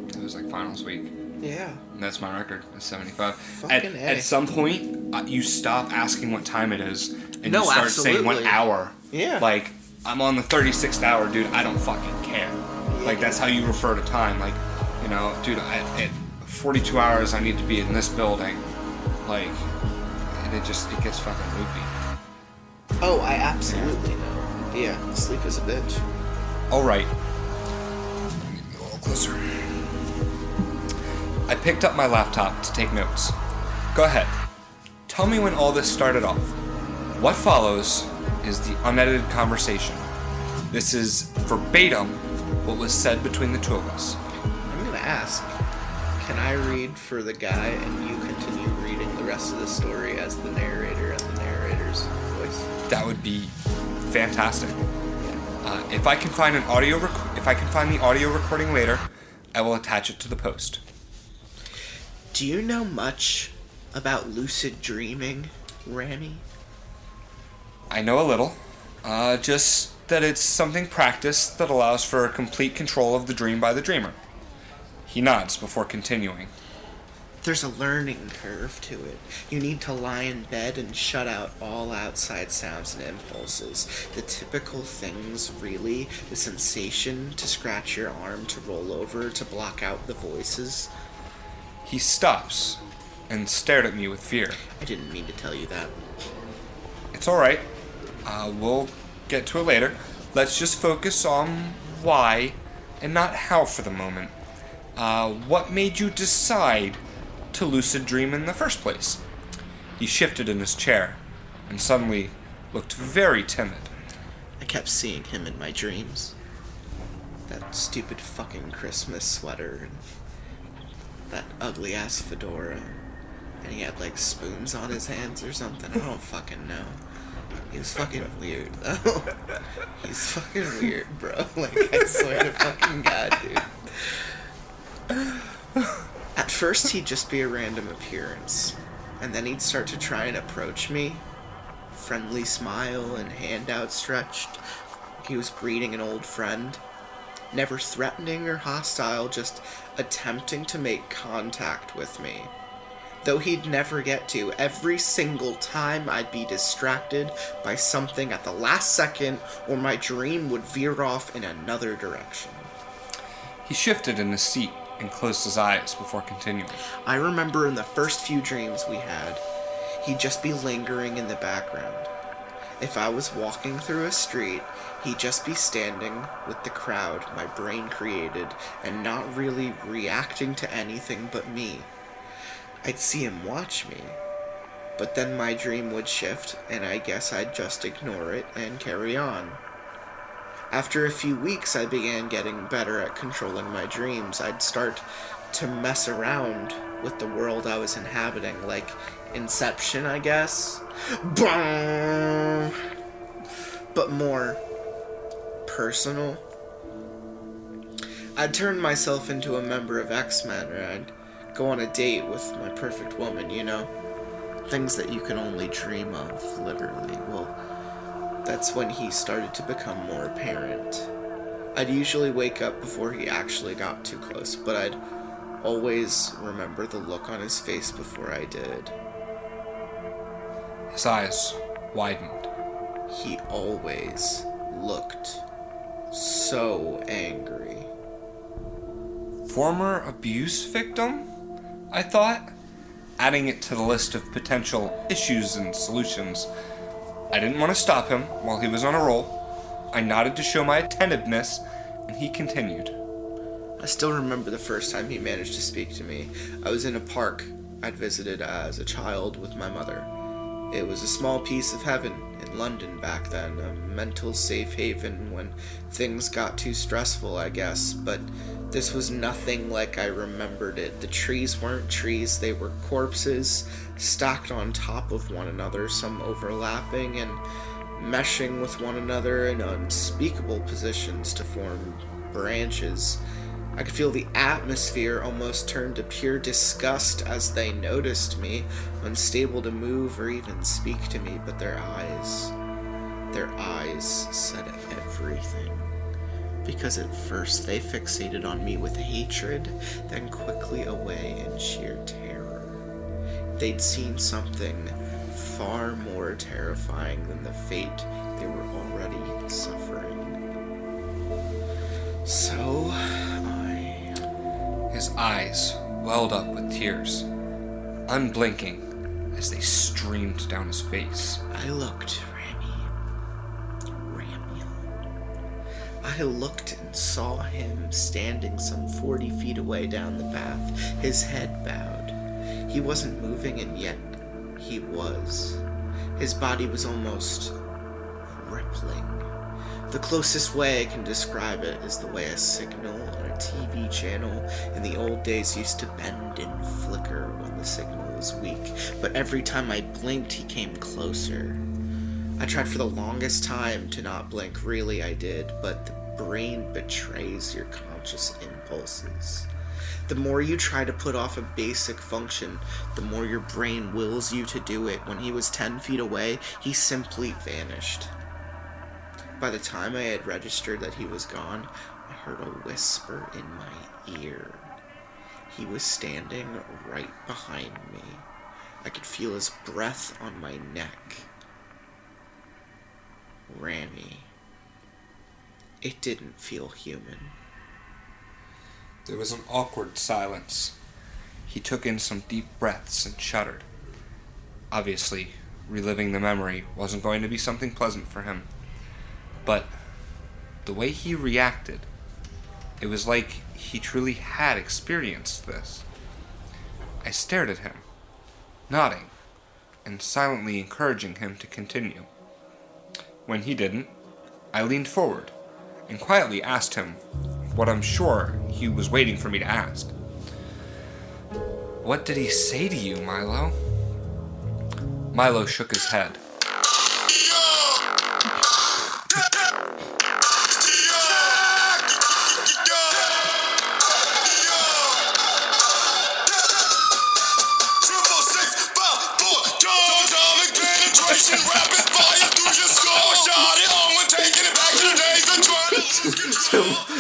C: It was like finals week.
B: Yeah.
C: And that's my record. It's 75.
B: Fucking
C: At some point, you stop asking what time it is, and you start
B: absolutely.
C: saying what hour.
B: Yeah.
C: Like, I'm on the 36th hour, dude. I don't fucking care. Like, that's how you refer to time. Like, dude, at 42 hours, I need to be in this building. Like, and it gets fucking loopy.
B: Oh, I absolutely know. Yeah, sleep is a bitch.
C: All right. Let me get a little closer. I picked up my laptop to take notes. Go ahead. Tell me when all this started off. What follows is the unedited conversation. This is verbatim what was said between the two of us.
B: I'm gonna ask, can I read for the guy and you continue reading the rest of the story as the narrator and the narrator's voice?
C: That would be fantastic. If I can find the audio recording later, I will attach it to the post.
B: Do you know much about lucid dreaming, Rami?
C: I know a little. Just that it's something practiced that allows for complete control of the dream by the dreamer. He nods before continuing.
B: There's a learning curve to it. You need to lie in bed and shut out all outside sounds and impulses. The typical things, really. The sensation to scratch your arm, to roll over, to block out the voices.
C: He stops and stared at me with fear.
B: I didn't mean to tell you that.
C: It's alright. We'll get to it later. Let's just focus on why and not how for the moment. What made you decide to lucid dream in the first place? He shifted in his chair and suddenly looked very timid.
B: I kept seeing him in my dreams. That stupid fucking Christmas sweater. that ugly ass fedora. And he had like spoons on his hands or something. I don't fucking know. He was fucking weird though. He's fucking weird, bro. Like, I swear to fucking God, dude. At first he'd just be a random appearance. And then he'd start to try and approach me. Friendly smile and hand outstretched. He was greeting an old friend. Never threatening or hostile, just attempting to make contact with me. Though he'd never get to, every single time I'd be distracted by something at the last second, or my dream would veer off in another direction.
C: He shifted in his seat and closed his eyes before continuing.
B: I remember in the first few dreams we had, he'd just be lingering in the background. If I was walking through a street, he'd just be standing with the crowd my brain created and not really reacting to anything but me. I'd see him watch me, but then my dream would shift and I guess I'd just ignore it and carry on. After a few weeks, I began getting better at controlling my dreams. I'd start to mess around with the world I was inhabiting, like Inception, I guess. But more personal. I'd turn myself into a member of X-Men, or I'd go on a date with my perfect woman, you know? Things that you can only dream of, literally. Well, that's when he started to become more apparent. I'd usually wake up before he actually got too close, but I'd always remember the look on his face before I did.
C: His eyes widened.
B: He always looked so angry.
C: Former abuse victim? I thought, adding it to the list of potential issues and solutions. I didn't want to stop him while he was on a roll. I nodded to show my attentiveness, and he continued.
B: I still remember the first time he managed to speak to me. I was in a park I'd visited as a child with my mother. It was a small piece of heaven in London back then, a mental safe haven when things got too stressful, I guess, but this was nothing like I remembered it. The trees weren't trees, they were corpses, stacked on top of one another, some overlapping and meshing with one another in unspeakable positions to form branches. I could feel the atmosphere almost turn to pure disgust as they noticed me, unstable to move or even speak to me, but their eyes said everything. Because at first they fixated on me with hatred, then quickly away in sheer terror. They'd seen something far more terrifying than the fate they were already suffering. So,
C: His eyes welled up with tears, unblinking as they streamed down his face.
B: I looked, I looked and saw him standing some 40 feet away down the path, his head bowed. He wasn't moving, and yet he was. His body was almost rippling. The closest way I can describe it is the way a signal on a TV channel in the old days used to bend and flicker when the signal was weak, but every time I blinked, he came closer. I tried for the longest time to not blink, really I did, but the brain betrays your conscious impulses. The more you try to put off a basic function, the more your brain wills you to do it. When he was 10 feet away, he simply vanished. By the time I had registered that he was gone, I heard a whisper in my ear. He was standing right behind me. I could feel his breath on my neck. Rami. It didn't feel human.
C: There was an awkward silence. He took in some deep breaths and shuddered. Obviously, reliving the memory wasn't going to be something pleasant for him. But the way he reacted, it was like he truly had experienced this. I stared at him, nodding, and silently encouraging him to continue. When he didn't, I leaned forward and quietly asked him what I'm sure he was waiting for me to ask. What did he say to you, Milo? Milo shook his head.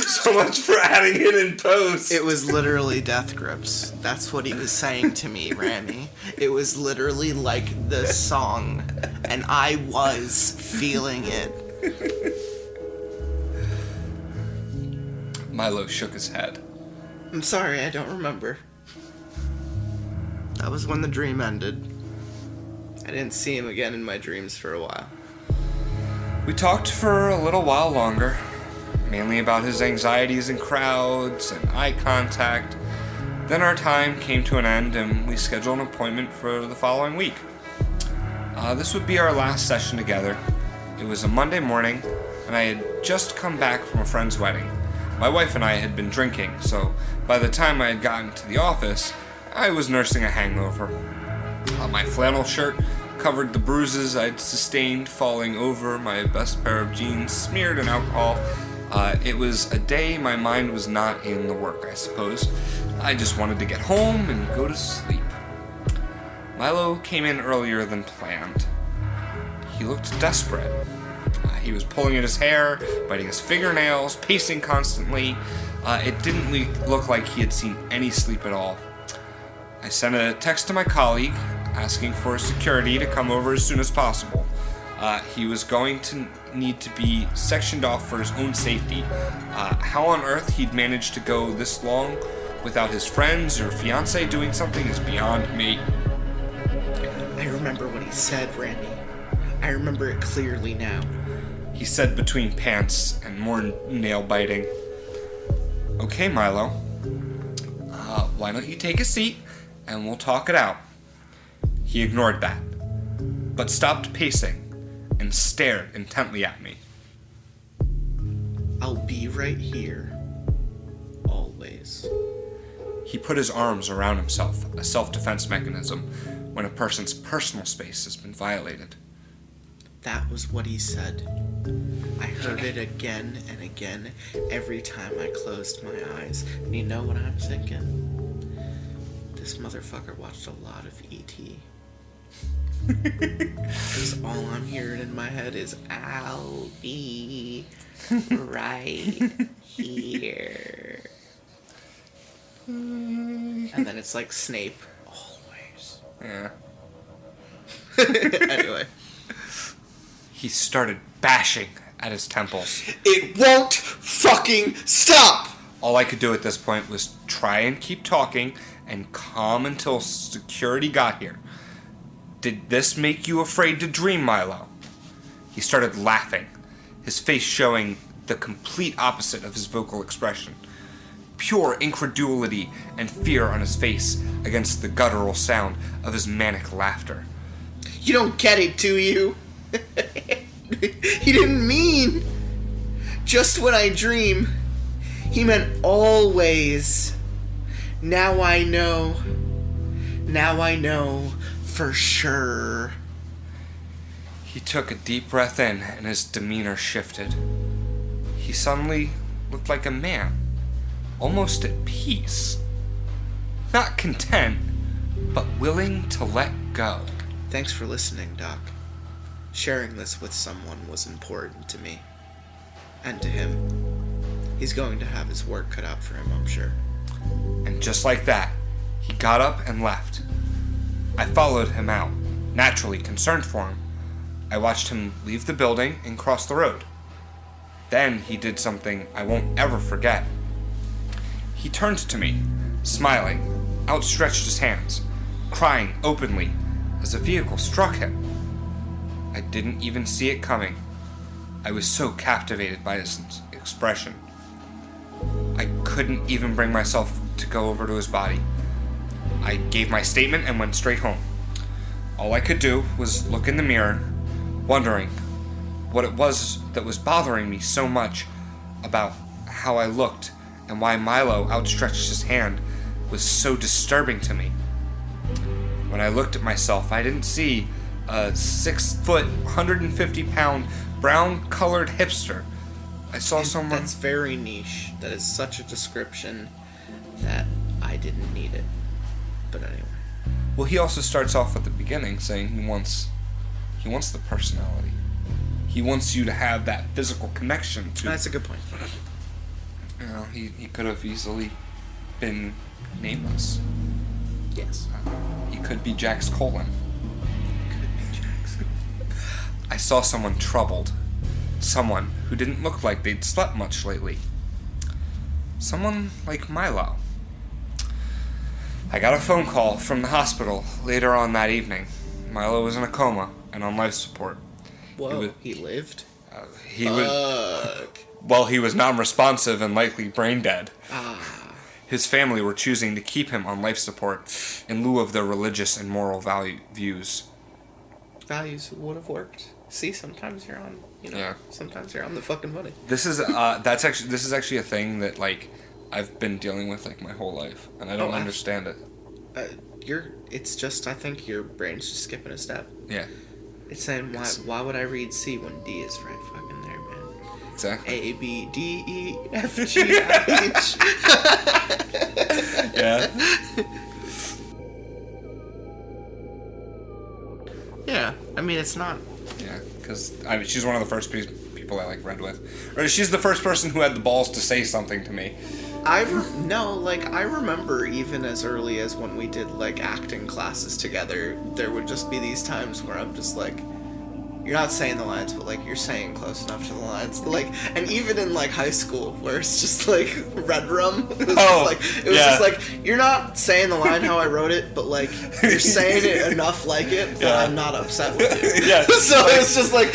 C: So much for adding it in post.
B: It was literally death grips. That's what he was saying to me, Rami. It was literally like the song, and I was feeling it.
C: Milo shook his head.
B: I'm sorry, I don't remember. That was when the dream ended. I didn't see him again in my dreams for a while.
C: We talked for a little while longer, mainly about his anxieties in crowds and eye contact. Then our time came to an end and we scheduled an appointment for the following week. This would be our last session together. It was a Monday morning and I had just come back from a friend's wedding. My wife and I had been drinking, so by the time I had gotten to the office, I was nursing a hangover. My flannel shirt covered the bruises I'd sustained falling over my best pair of jeans smeared in alcohol. It was a day my mind was not in the work, I suppose. I just wanted to get home and go to sleep. Milo came in earlier than planned. He looked desperate. He was pulling at his hair, biting his fingernails, pacing constantly. It didn't look like he had seen any sleep at all. I sent a text to my colleague asking for security to come over as soon as possible. He was going to need to be sectioned off for his own safety. How on earth he'd managed to go this long without his friends or fiancé doing something is beyond me.
B: I remember what he said, Randy. I remember it clearly now.
C: He said between pants and more nail-biting. Okay, Milo. Why don't you take a seat and we'll talk it out. He ignored that, but stopped pacing and stared intently at me.
B: I'll be right here. Always.
C: He put his arms around himself, a self-defense mechanism when a person's personal space has been violated.
B: That was what he said. I heard it again and again every time I closed my eyes. And you know what I'm thinking? This motherfucker watched a lot of E.T. Because all I'm hearing in my head is, I'll be right here. And then it's like Snape. Always.
C: Yeah.
B: Anyway.
C: He started bashing at his temples.
B: It won't fucking stop!
C: All I could do at this point was try and keep talking and calm until security got here. Did this make you afraid to dream, Milo? He started laughing, his face showing the complete opposite of his vocal expression. Pure incredulity and fear on his face against the guttural sound of his manic laughter.
B: You don't get it, do you? He didn't mean just when I dream. He meant always. Now I know. Now I know for sure.
C: He took a deep breath in and his demeanor shifted. He suddenly looked like a man, almost at peace. Not content, but willing to let go.
B: Thanks for listening, Doc. Sharing this with someone was important to me. And to him. He's going to have his work cut out for him, I'm sure.
C: And just like that, he got up and left. I followed him out, naturally concerned for him. I watched him leave the building and cross the road. Then he did something I won't ever forget. He turned to me, smiling, outstretched his hands, crying openly as a vehicle struck him. I didn't even see it coming. I was so captivated by his expression. I couldn't even bring myself to go over to his body. I gave my statement and went straight home. All I could do was look in the mirror, wondering what it was that was bothering me so much about how I looked and why Milo outstretched his hand was so disturbing to me. When I looked at myself, I didn't see a 6 foot, 150 pound, brown colored hipster. I saw someone.
B: That's very niche. That is such a description that I didn't need it. But anyway.
C: Well, he also starts off at the beginning saying he wants the personality. He wants you to have that physical connection to.
B: That's a good point.
C: You know, he could have easily been nameless.
B: Yes.
C: He could be Jax Colon.
B: Could be Jackson.
C: I saw someone troubled. Someone who didn't look like they'd slept much lately. Someone like Milo. I got a phone call from the hospital later on that evening. Milo was in a coma and on life support.
B: Whoa, he lived?
C: He was non-responsive and likely brain dead. His family were choosing to keep him on life support in lieu of their religious and moral views.
B: Values would have worked. See, sometimes you're on, sometimes you're on the fucking money.
C: This is actually a thing that like I've been dealing with like my whole life, and I don't understand it.
B: It's just, I think your brain's just skipping a step.
C: Yeah.
B: It's saying, why would I read C when D is right fucking there, man?
C: Exactly.
B: A, B, D, E, F, G, H.
C: Yeah.
B: Yeah, I mean, it's not...
C: Yeah, because she's one of the first people I like read with. Or she's the first person who had the balls to say something to me.
B: I remember even as early as when we did, like, acting classes together, there would just be these times where I'm just like, you're not saying the lines, but, like, you're saying close enough to the lines. Like, and even in, like, high school, where it's just, like, red rum. It was just like, you're not saying the line how I wrote it, but, like, you're saying it enough like it that I'm not upset with you.
C: Yeah.
B: So it's just like,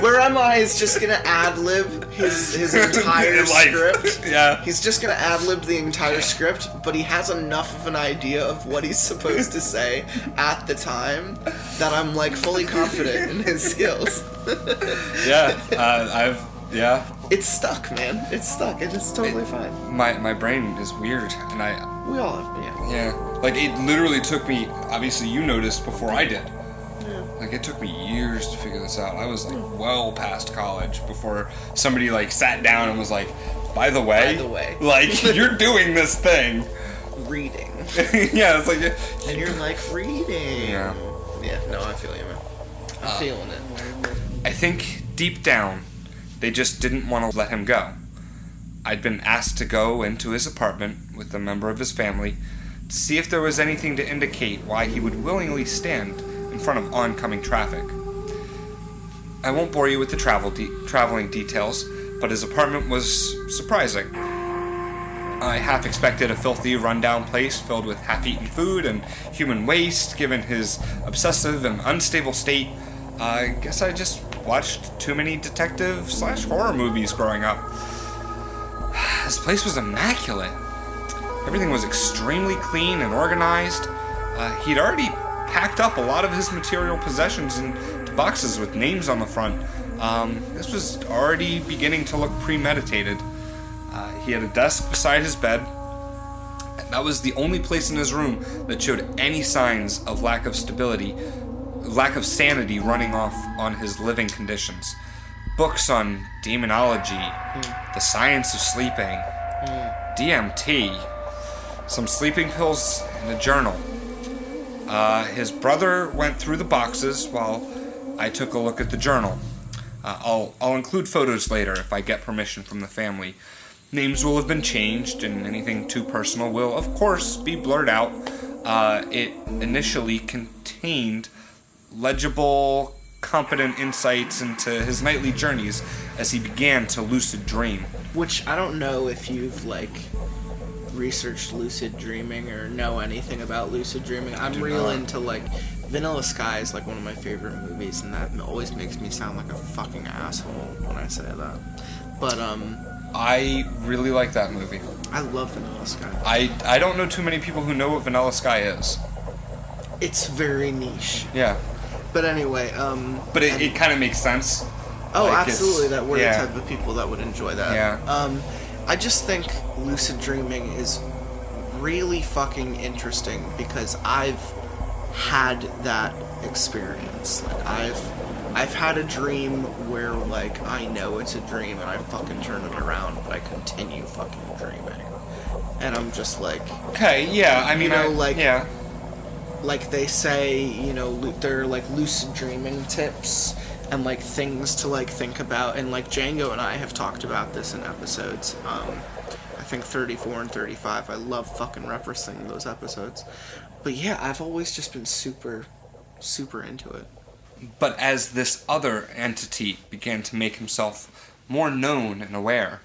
B: Where Am I is just gonna ad-lib his entire script.
C: Yeah.
B: He's just gonna ad-lib the entire script, but he has enough of an idea of what he's supposed to say at the time that I'm, like, fully confident in his skills.
C: Yeah.
B: It's stuck, man. It's stuck. It's totally fine.
C: My brain is weird, and
B: We all have,
C: yeah. Like, it literally took me, obviously you noticed before I did.
B: Yeah.
C: Like, it took me years to figure this out. I was, like, well past college before somebody, like, sat down and was like, by the way, like, you're doing this thing.
B: Reading.
C: Yeah, it's like...
B: And you're like, reading.
C: Yeah.
B: Yeah, no, I feel you, man. I'm feeling it.
C: I think, deep down, they just didn't want to let him go. I'd been asked to go into his apartment with a member of his family to see if there was anything to indicate why he would willingly stand in front of oncoming traffic. I won't bore you with the traveling details, but his apartment was surprising. I half expected a filthy, rundown place filled with half-eaten food and human waste, given his obsessive and unstable state. I guess I just watched too many detective/horror movies growing up. This place was immaculate. Everything was extremely clean and organized. He'd already packed up a lot of his material possessions into boxes with names on the front. This was already beginning to look premeditated. He had a desk beside his bed. That was the only place in his room that showed any signs of lack of sanity running off on his living conditions. Books on demonology, the science of sleeping, DMT, some sleeping pills, and a journal. His brother went through the boxes while I took a look at the journal. I'll include photos later if I get permission from the family. Names will have been changed, and anything too personal will, of course, be blurred out. It initially contained legible, competent insights into his nightly journeys as he began to lucid dream.
B: Which, I don't know if you've, like, researched lucid dreaming or know anything about lucid dreaming. I'm real into, like, Vanilla Sky is, like, one of my favorite movies, and that always makes me sound like a fucking asshole when I say that. But,
C: I really like that movie.
B: I love Vanilla Sky.
C: I don't know too many people who know what Vanilla Sky is.
B: It's very niche.
C: Yeah.
B: But anyway,
C: But it kind of makes sense.
B: Oh,
C: like
B: absolutely, that we're the type of people that would enjoy that.
C: Yeah.
B: I just think lucid dreaming is really fucking interesting because I've had that experience. Like, I've had a dream where, like, I know it's a dream and I fucking turn it around, but I continue fucking dreaming. And I'm just like...
C: Okay, yeah, I mean,
B: like they say, you know, they're like lucid dreaming tips and like things to like think about, and like Django and I have talked about this in episodes, I think 34 and 35. I love fucking referencing those episodes. But yeah, I've always just been super, super into it.
C: But as this other entity began to make himself more known and aware,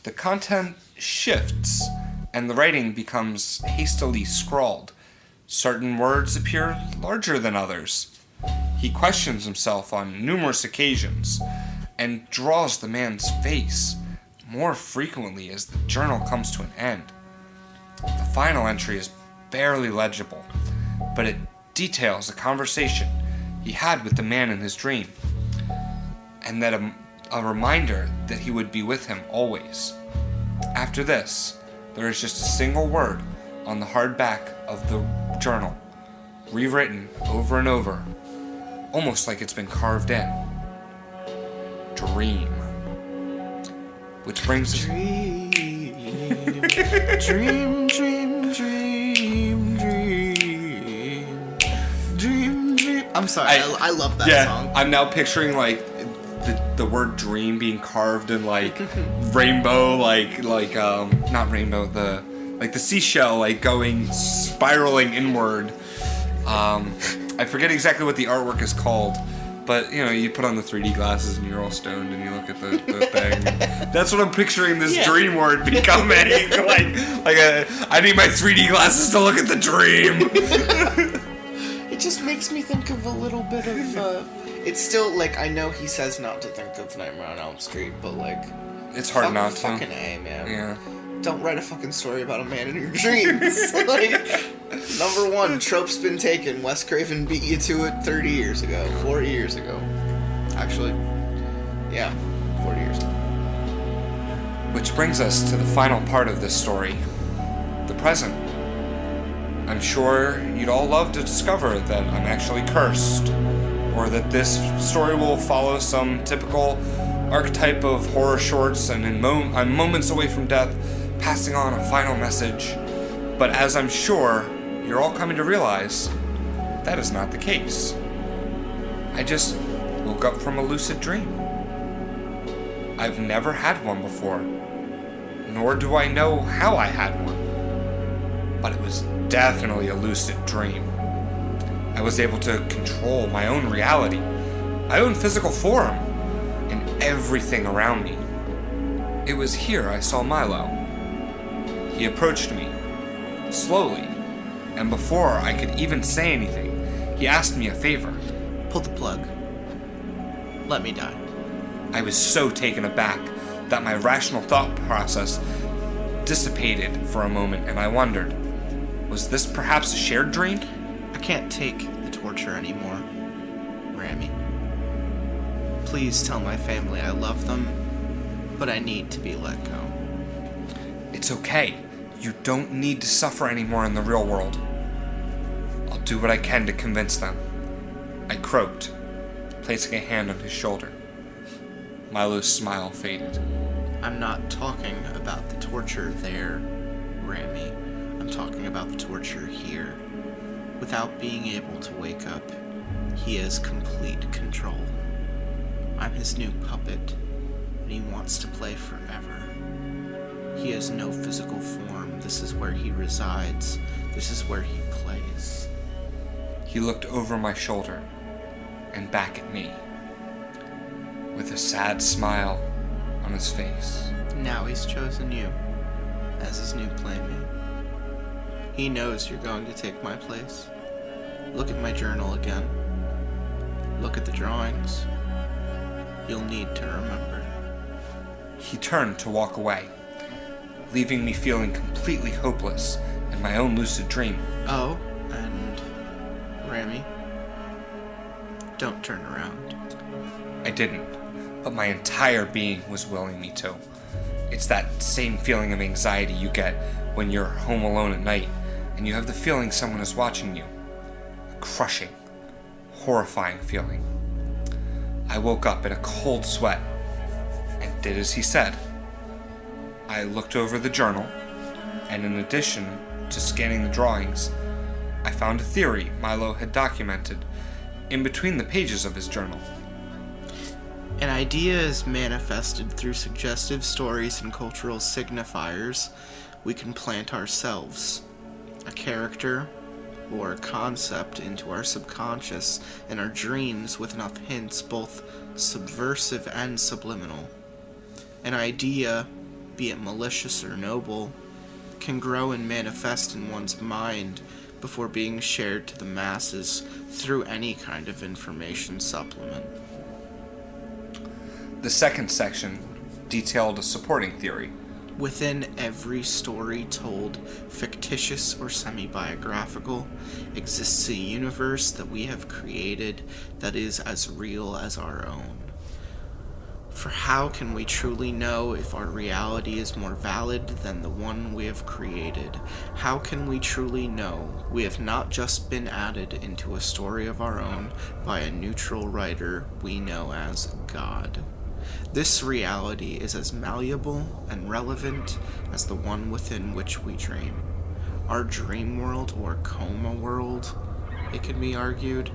C: the content shifts and the writing becomes hastily scrawled. Certain words appear larger than others. He questions himself on numerous occasions and draws the man's face more frequently as the journal comes to an end. The final entry is barely legible, but it details a conversation he had with the man in his dream, and that a reminder that he would be with him always. After this, there is just a single word on the hard back of the journal, rewritten over and over, almost like it's been carved in. Dream. Which brings us...
B: Dream, dream, dream, dream, dream, dream, dream. I'm sorry, I love that song.
C: I'm now picturing like the word dream being carved in like rainbow, like not rainbow, the seashell like going spiraling inward. I forget exactly what the artwork is called, but you know, you put on the 3D glasses and you're all stoned and you look at the thing. That's what I'm picturing this dream word becoming. I need my 3D glasses to look at the dream.
B: It just makes me think of a little bit of it's still like, I know he says not to think of Nightmare on Elm Street, but like,
C: it's hard not to.
B: Fucking A, man.
C: Yeah.
B: Don't write a fucking story about a man in your dreams. Like, number one, trope's been taken. Wes Craven beat you to it 40 years ago. Actually, yeah, 40 years ago.
C: Which brings us to the final part of this story, the present. I'm sure you'd all love to discover that I'm actually cursed, or that this story will follow some typical archetype of horror shorts, and I'm moments away from death, passing on a final message. But as I'm sure you're all coming to realize, that is not the case. I just woke up from a lucid dream. I've never had one before, nor do I know how I had one. But it was definitely a lucid dream. I was able to control my own reality, my own physical form, and everything around me. It was here I saw Milo. He approached me, slowly, and before I could even say anything, he asked me a favor.
B: Pull the plug. Let me die.
C: I was so taken aback that my rational thought process dissipated for a moment, and I wondered, was this perhaps a shared dream?
B: I can't take the torture anymore, Rami. Please tell my family I love them, but I need to be let go.
C: It's okay. You don't need to suffer anymore in the real world. I'll do what I can to convince them. I croaked, placing a hand on his shoulder. Milo's smile faded.
B: I'm not talking about the torture there, Rami. I'm talking about the torture here. Without being able to wake up, he has complete control. I'm his new puppet, and he wants to play forever. He has no physical form. This is where he resides. This is where he plays.
C: He looked over my shoulder and back at me, with a sad smile on his face.
B: Now he's chosen you as his new playmate. He knows you're going to take my place. Look at my journal again. Look at the drawings. You'll need to remember.
C: He turned to walk away, leaving me feeling completely hopeless in my own lucid dream.
B: Oh, and Rami, don't turn around.
C: I didn't, but my entire being was willing me to. It's that same feeling of anxiety you get when you're home alone at night and you have the feeling someone is watching you. A crushing, horrifying feeling. I woke up in a cold sweat and did as he said. I looked over the journal, and in addition to scanning the drawings, I found a theory Milo had documented in between the pages of his journal.
B: An idea is manifested through suggestive stories and cultural signifiers we can plant ourselves. A character or a concept into our subconscious and our dreams with enough hints, both subversive and subliminal. An idea, be it malicious or noble, can grow and manifest in one's mind before being shared to the masses through any kind of information supplement.
C: The second section detailed a supporting theory.
B: Within every story told, fictitious or semi-biographical, exists a universe that we have created that is as real as our own. For how can we truly know if our reality is more valid than the one we have created? How can we truly know we have not just been added into a story of our own by a neutral writer we know as God? This reality is as malleable and relevant as the one within which we dream. Our dream world, or coma world, it can be argued,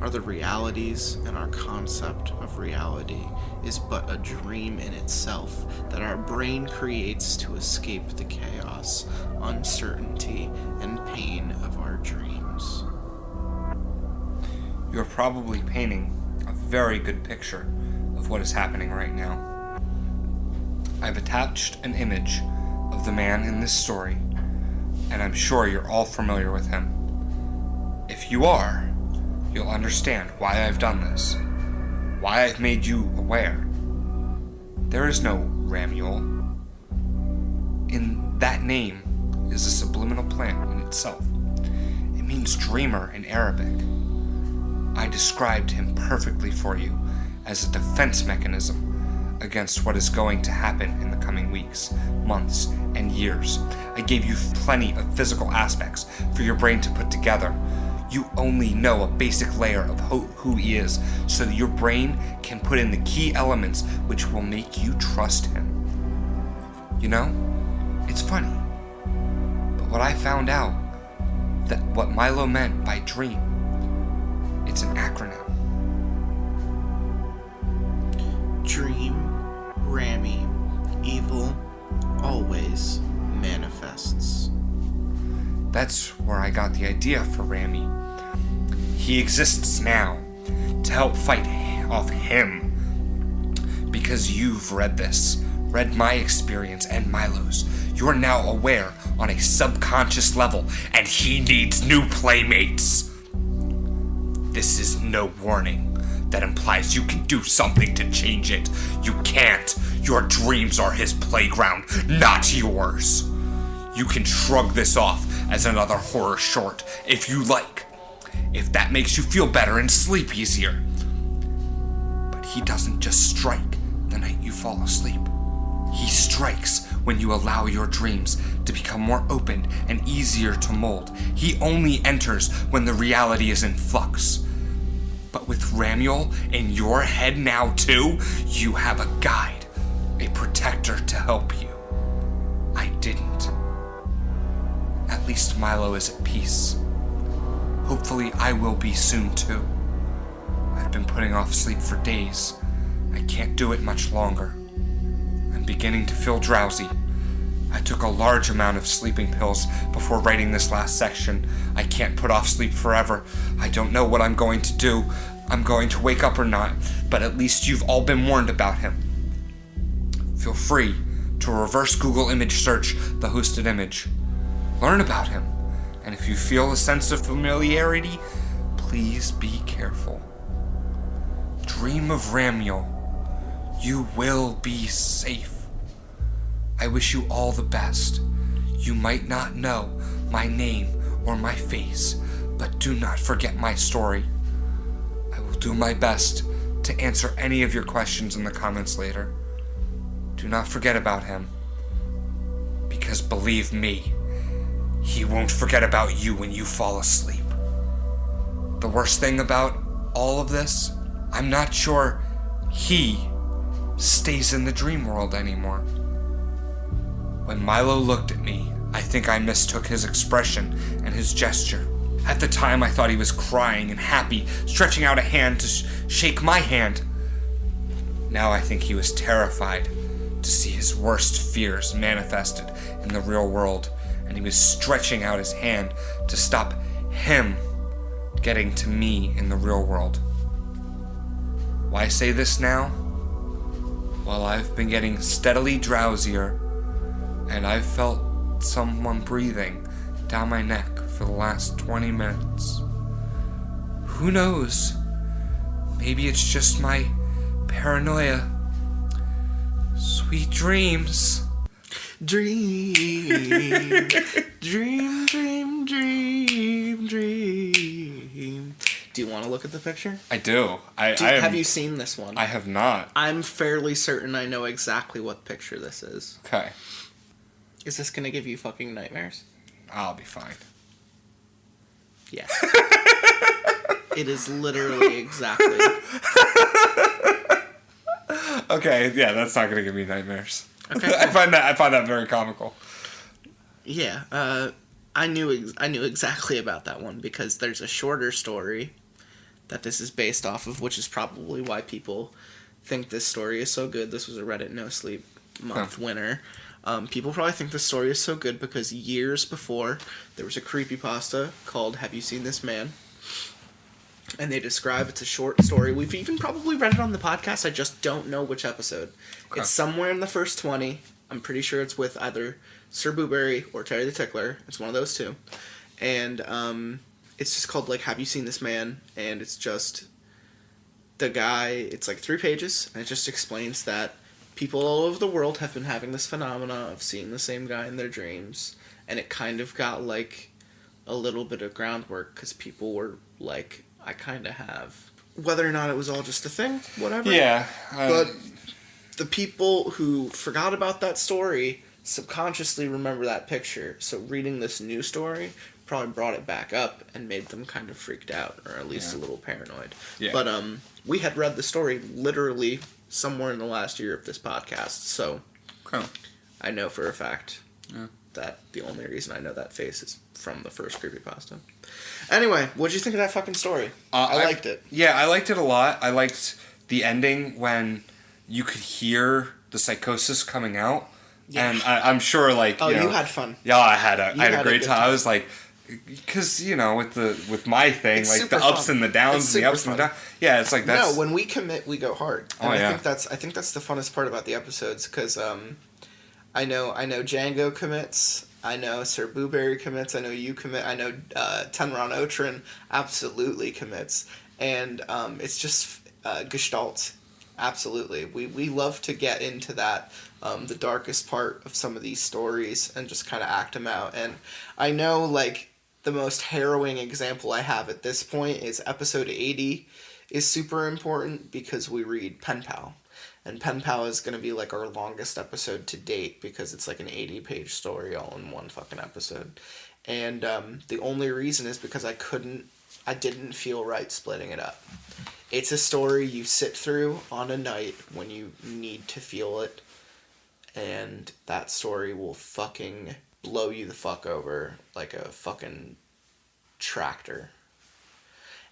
B: are the realities, and our concept of reality is but a dream in itself that our brain creates to escape the chaos, uncertainty, and pain of our dreams.
C: You're probably painting a very good picture of what is happening right now. I've attached an image of the man in this story, and I'm sure you're all familiar with him. If you are, you'll understand why I've done this, why I've made you aware. There is no Ramuel. In that name is a subliminal plant in itself. It means dreamer in Arabic. I described him perfectly for you as a defense mechanism against what is going to happen in the coming weeks, months, and years. I gave you plenty of physical aspects for your brain to put together. You only know a basic layer of who he is, so that your brain can put in the key elements which will make you trust him. You know, it's funny, but what I found out, that what Milo meant by dream, it's an acronym.
B: Dream, WHEREAMI, evil, always manifests.
C: That's where I got the idea for WHEREAMI. He exists now to help fight off him. Because you've read this, read my experience and Milo's. You're now aware on a subconscious level, and he needs new playmates. This is no warning that implies you can do something to change it. You can't. Your dreams are his playground, not yours. You can shrug this off as another horror short if you like, if that makes you feel better and sleep easier. But he doesn't just strike the night you fall asleep. He strikes when you allow your dreams to become more open and easier to mold. He only enters when the reality is in flux. But with Ramuel in your head now too, you have a guide, a protector to help you. I didn't. At least Milo is at peace. Hopefully I will be soon too. I've been putting off sleep for days. I can't do it much longer. I'm beginning to feel drowsy. I took a large amount of sleeping pills before writing this last section. I can't put off sleep forever. I don't know what I'm going to do. I'm going to wake up or not, but at least you've all been warned about him. Feel free to reverse Google image search the hosted image. Learn about him, and if you feel a sense of familiarity, please be careful. Dream of Ramuel. You will be safe. I wish you all the best. You might not know my name or my face, but do not forget my story. I will do my best to answer any of your questions in the comments later. Do not forget about him, because believe me, he won't forget about you when you fall asleep. The worst thing about all of this, I'm not sure he stays in the dream world anymore. When Milo looked at me, I think I mistook his expression and his gesture. At the time, I thought he was crying and happy, stretching out a hand to shake my hand. Now I think he was terrified to see his worst fears manifested in the real world, and he was stretching out his hand to stop him getting to me in the real world. Why say this now? Well, I've been getting steadily drowsier, and I've felt someone breathing down my neck for the last 20 minutes. Who knows? Maybe it's just my paranoia. Sweet dreams.
B: Dream, dream, dream, dream, dream. Do you want to look at the picture?
C: I do.
B: Have you seen this one?
C: I have not.
B: I'm fairly certain I know exactly what picture this is.
C: Okay.
B: Is this going to give you fucking nightmares?
C: I'll be fine.
B: Yeah. It is literally exactly.
C: Okay, yeah, that's not gonna give me nightmares.
B: Okay.
C: I find that very comical.
B: Yeah, I knew exactly about that one because there's a shorter story that this is based off of, which is probably why people think this story is so good. This was a Reddit No Sleep Month winner. People probably think this story is so good because years before, there was a creepypasta called Have You Seen This Man? And they describe it's a short story. We've even probably read it on the podcast. I just don't know which episode. Okay. It's somewhere in the first 20. I'm pretty sure it's with either Sir Booberry or Terry the Tickler. It's one of those two. And it's just called, like, Have You Seen This Man? And it's just the guy. It's like 3 pages. And it just explains that people all over the world have been having this phenomena of seeing the same guy in their dreams. And it kind of got, like, a little bit of groundwork because people were like, I kind of have. Whether or not it was all just a thing, whatever.
C: Yeah.
B: But the people who forgot about that story subconsciously remember that picture. So reading this new story probably brought it back up and made them kind of freaked out, or at least a little paranoid. Yeah. But we had read the story literally somewhere in the last year of this podcast, so I know for a fact that the only reason I know that face is from the first creepypasta. Anyway, what'd you think of that fucking story? I liked it.
C: Yeah, I liked it a lot. I liked the ending when you could hear the psychosis coming out. Yeah. And I'm sure, like,
B: you had fun.
C: Yeah, I had a great time. I was like, because, with my thing, it's like the ups and the downs and the ups and the downs. Yeah, it's like that's...
B: No, when we commit, we go hard. And I think that's the funnest part about the episodes, because I know Django commits. I know Sir Booberry commits. I know you commit. I know Tenron Otrin absolutely commits. And it's just Gestalt. Absolutely. We love to get into that, the darkest part of some of these stories and just kind of act them out. And I know, like, the most harrowing example I have at this point is episode 80 is super important because we read Pen Pal. And Pen Pal is going to be, like, our longest episode to date because it's, like, an 80-page story all in one fucking episode. And the only reason is because I didn't feel right splitting it up. It's a story you sit through on a night when you need to feel it. And that story will fucking blow you the fuck over like a fucking tractor.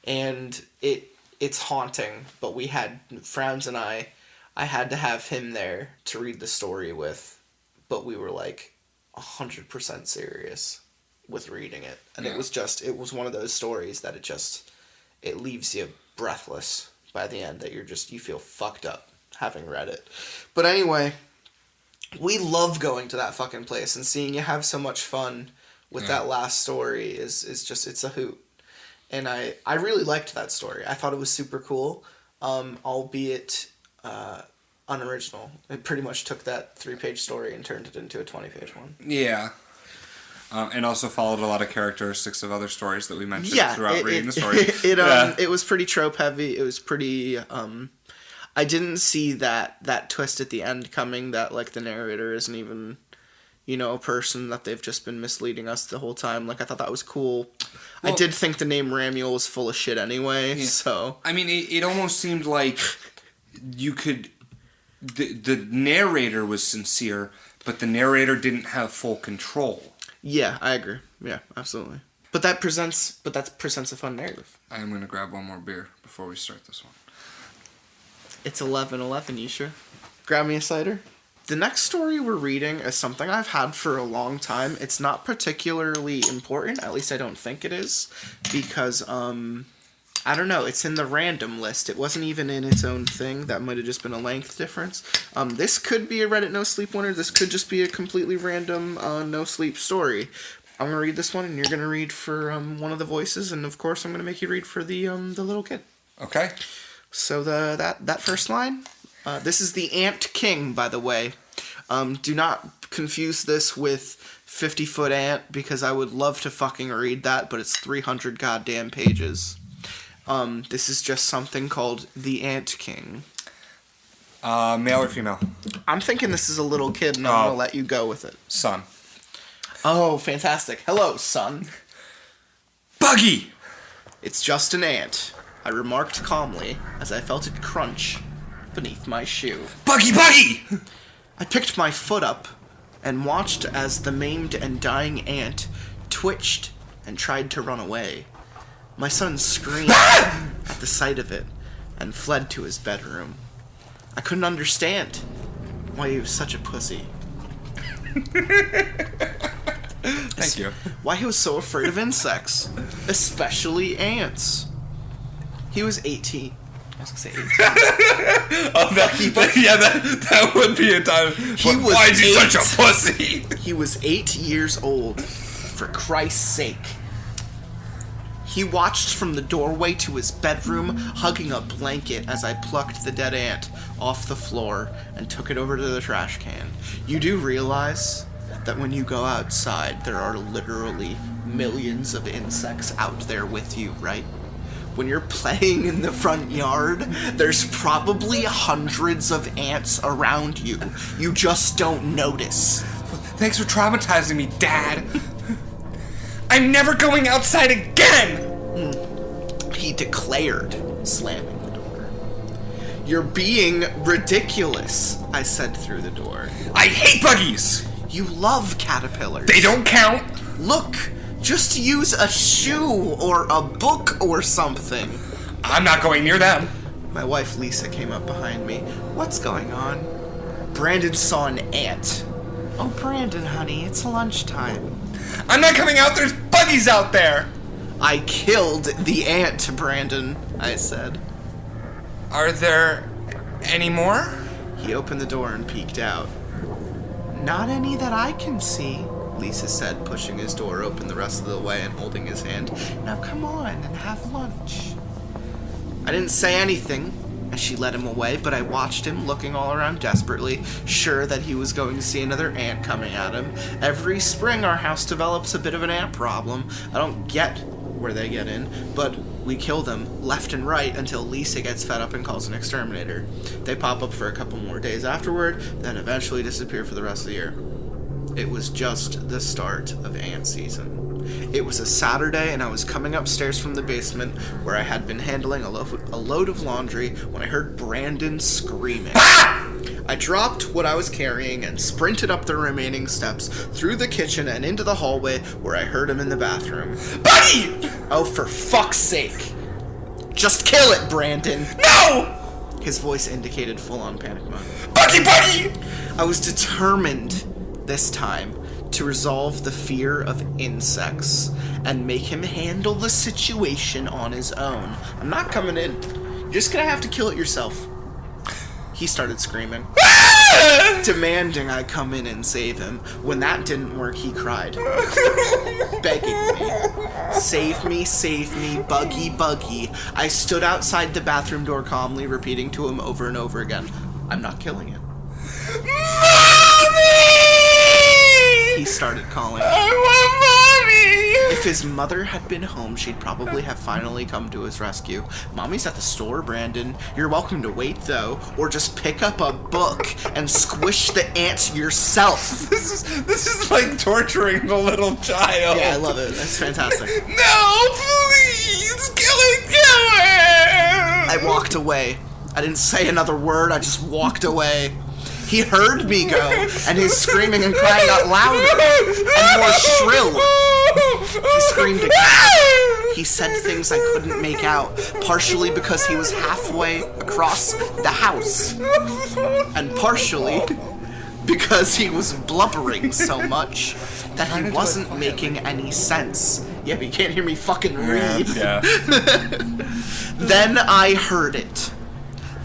B: And it's haunting, but we had, Frowns and I had to have him there to read the story with, but we were like 100% serious with reading it. And it was one of those stories that it leaves you breathless by the end, that you feel fucked up having read it. But anyway, we love going to that fucking place and seeing you have so much fun with that last story is just, it's a hoot. And I really liked that story. I thought it was super cool, albeit unoriginal. It pretty much took that 3-page story and turned it into a 20-page one.
C: Yeah. And also followed a lot of characteristics of other stories that we mentioned throughout reading the story.
B: It was pretty trope heavy. It was pretty. I didn't see that twist at the end coming. That, like, the narrator isn't even, a person that they've just been misleading us the whole time. Like, I thought that was cool. Well, I did think the name Ramuel was full of shit anyway, so...
C: I mean, it almost seemed like you could... The narrator was sincere, but the narrator didn't have full control.
B: Yeah, I agree. Yeah, absolutely. But that presents a fun narrative.
C: I am going to grab one more beer before we start this one.
B: It's 11:11, Yisha. Grab me a cider. The next story we're reading is something I've had for a long time. It's not particularly important, at least I don't think it is, because, I don't know, it's in the random list. It wasn't even in its own thing. That might have just been a length difference. This could be a Reddit no-sleep winner. This could just be a completely random no-sleep story. I'm going to read this one, and you're going to read for one of the voices, and of course I'm going to make you read for the little kid.
C: Okay.
B: So that first line, this is the Ant King, by the way. Do not confuse this with 50-foot ant, because I would love to fucking read that, but it's 300 goddamn pages. This is just something called the Ant King.
C: Male or female?
B: I'm thinking this is a little kid, and I'm going to let you go with it.
C: Son.
B: Oh, fantastic. Hello, son.
C: Buggy!
B: It's just an ant, I remarked calmly as I felt it crunch beneath my shoe.
C: Buggy, buggy!
B: I picked my foot up and watched as the maimed and dying ant twitched and tried to run away. My son screamed at the sight of it and fled to his bedroom. I couldn't understand why he was such a pussy.
C: Thank you.
B: Why he was so afraid of insects, especially ants. He was 18. I was gonna say 18.
C: That would be a time. Why is he such a pussy?
B: He was 8 years old, for Christ's sake. He watched from the doorway to his bedroom, hugging a blanket as I plucked the dead ant off the floor and took it over to the trash can. You do realize that when you go outside, there are literally millions of insects out there with you, right? When you're playing in the front yard, there's probably hundreds of ants around you. You just don't notice.
C: Thanks for traumatizing me, Dad. I'm never going outside again!
B: He declared, slamming the door. You're being ridiculous, I said through the door.
C: I hate buggies!
B: You love caterpillars.
C: They don't count!
B: Look, just use a shoe or a book or something.
C: I'm not going near them.
B: My wife Lisa came up behind me. What's going on? Brandon saw an ant. Oh, Brandon, honey, it's lunchtime.
C: I'm not coming out, there's buggies out there!
B: I killed the ant, Brandon, I said.
C: Are there any more?
B: He opened the door and peeked out. Not any that I can see, Lisa said, pushing his door open the rest of the way and holding his hand. Now come on and have lunch. I didn't say anything as she led him away, but I watched him looking all around desperately, sure that he was going to see another ant coming at him. Every spring our house develops a bit of an ant problem. I don't get where they get in, but we kill them left and right until Lisa gets fed up and calls an exterminator. They pop up for a couple more days afterward, then eventually disappear for the rest of the year. It was just the start of ant season. It was a Saturday, and I was coming upstairs from the basement where I had been handling a load of laundry when I heard Brandon screaming. I dropped what I was carrying and sprinted up the remaining steps, through the kitchen and into the hallway where I heard him in the bathroom. Buddy! Oh, for fuck's sake. Just kill it, Brandon. No! His voice indicated full-on panic mode. Buggy! I was determined this time to resolve the fear of insects and make him handle the situation on his own. I'm not coming in. You're just gonna have to kill it yourself. He started screaming, demanding I come in and save him. When that didn't work, he cried, begging me, save me, buggy, buggy. I stood outside the bathroom door calmly, repeating to him over and over again, I'm not killing it. Mommy! He started calling. I want mommy! If his mother had been home, she'd probably have finally come to his rescue. Mommy's at the store, Brandon. You're welcome to wait, though, or just pick up a book and squish the ants yourself.
C: This is like torturing the little child.
B: Yeah, I love it. That's fantastic.
C: No, please, kill it.
B: I walked away. I didn't say another word, I just walked away. He heard me go, and his screaming and crying got louder and more shrill. He screamed again. He said things I couldn't make out, partially because he was halfway across the house, and partially because he was blubbering so much that he wasn't making any sense. Yeah, but you can't hear me fucking read.
C: Yeah.
B: Then I heard it.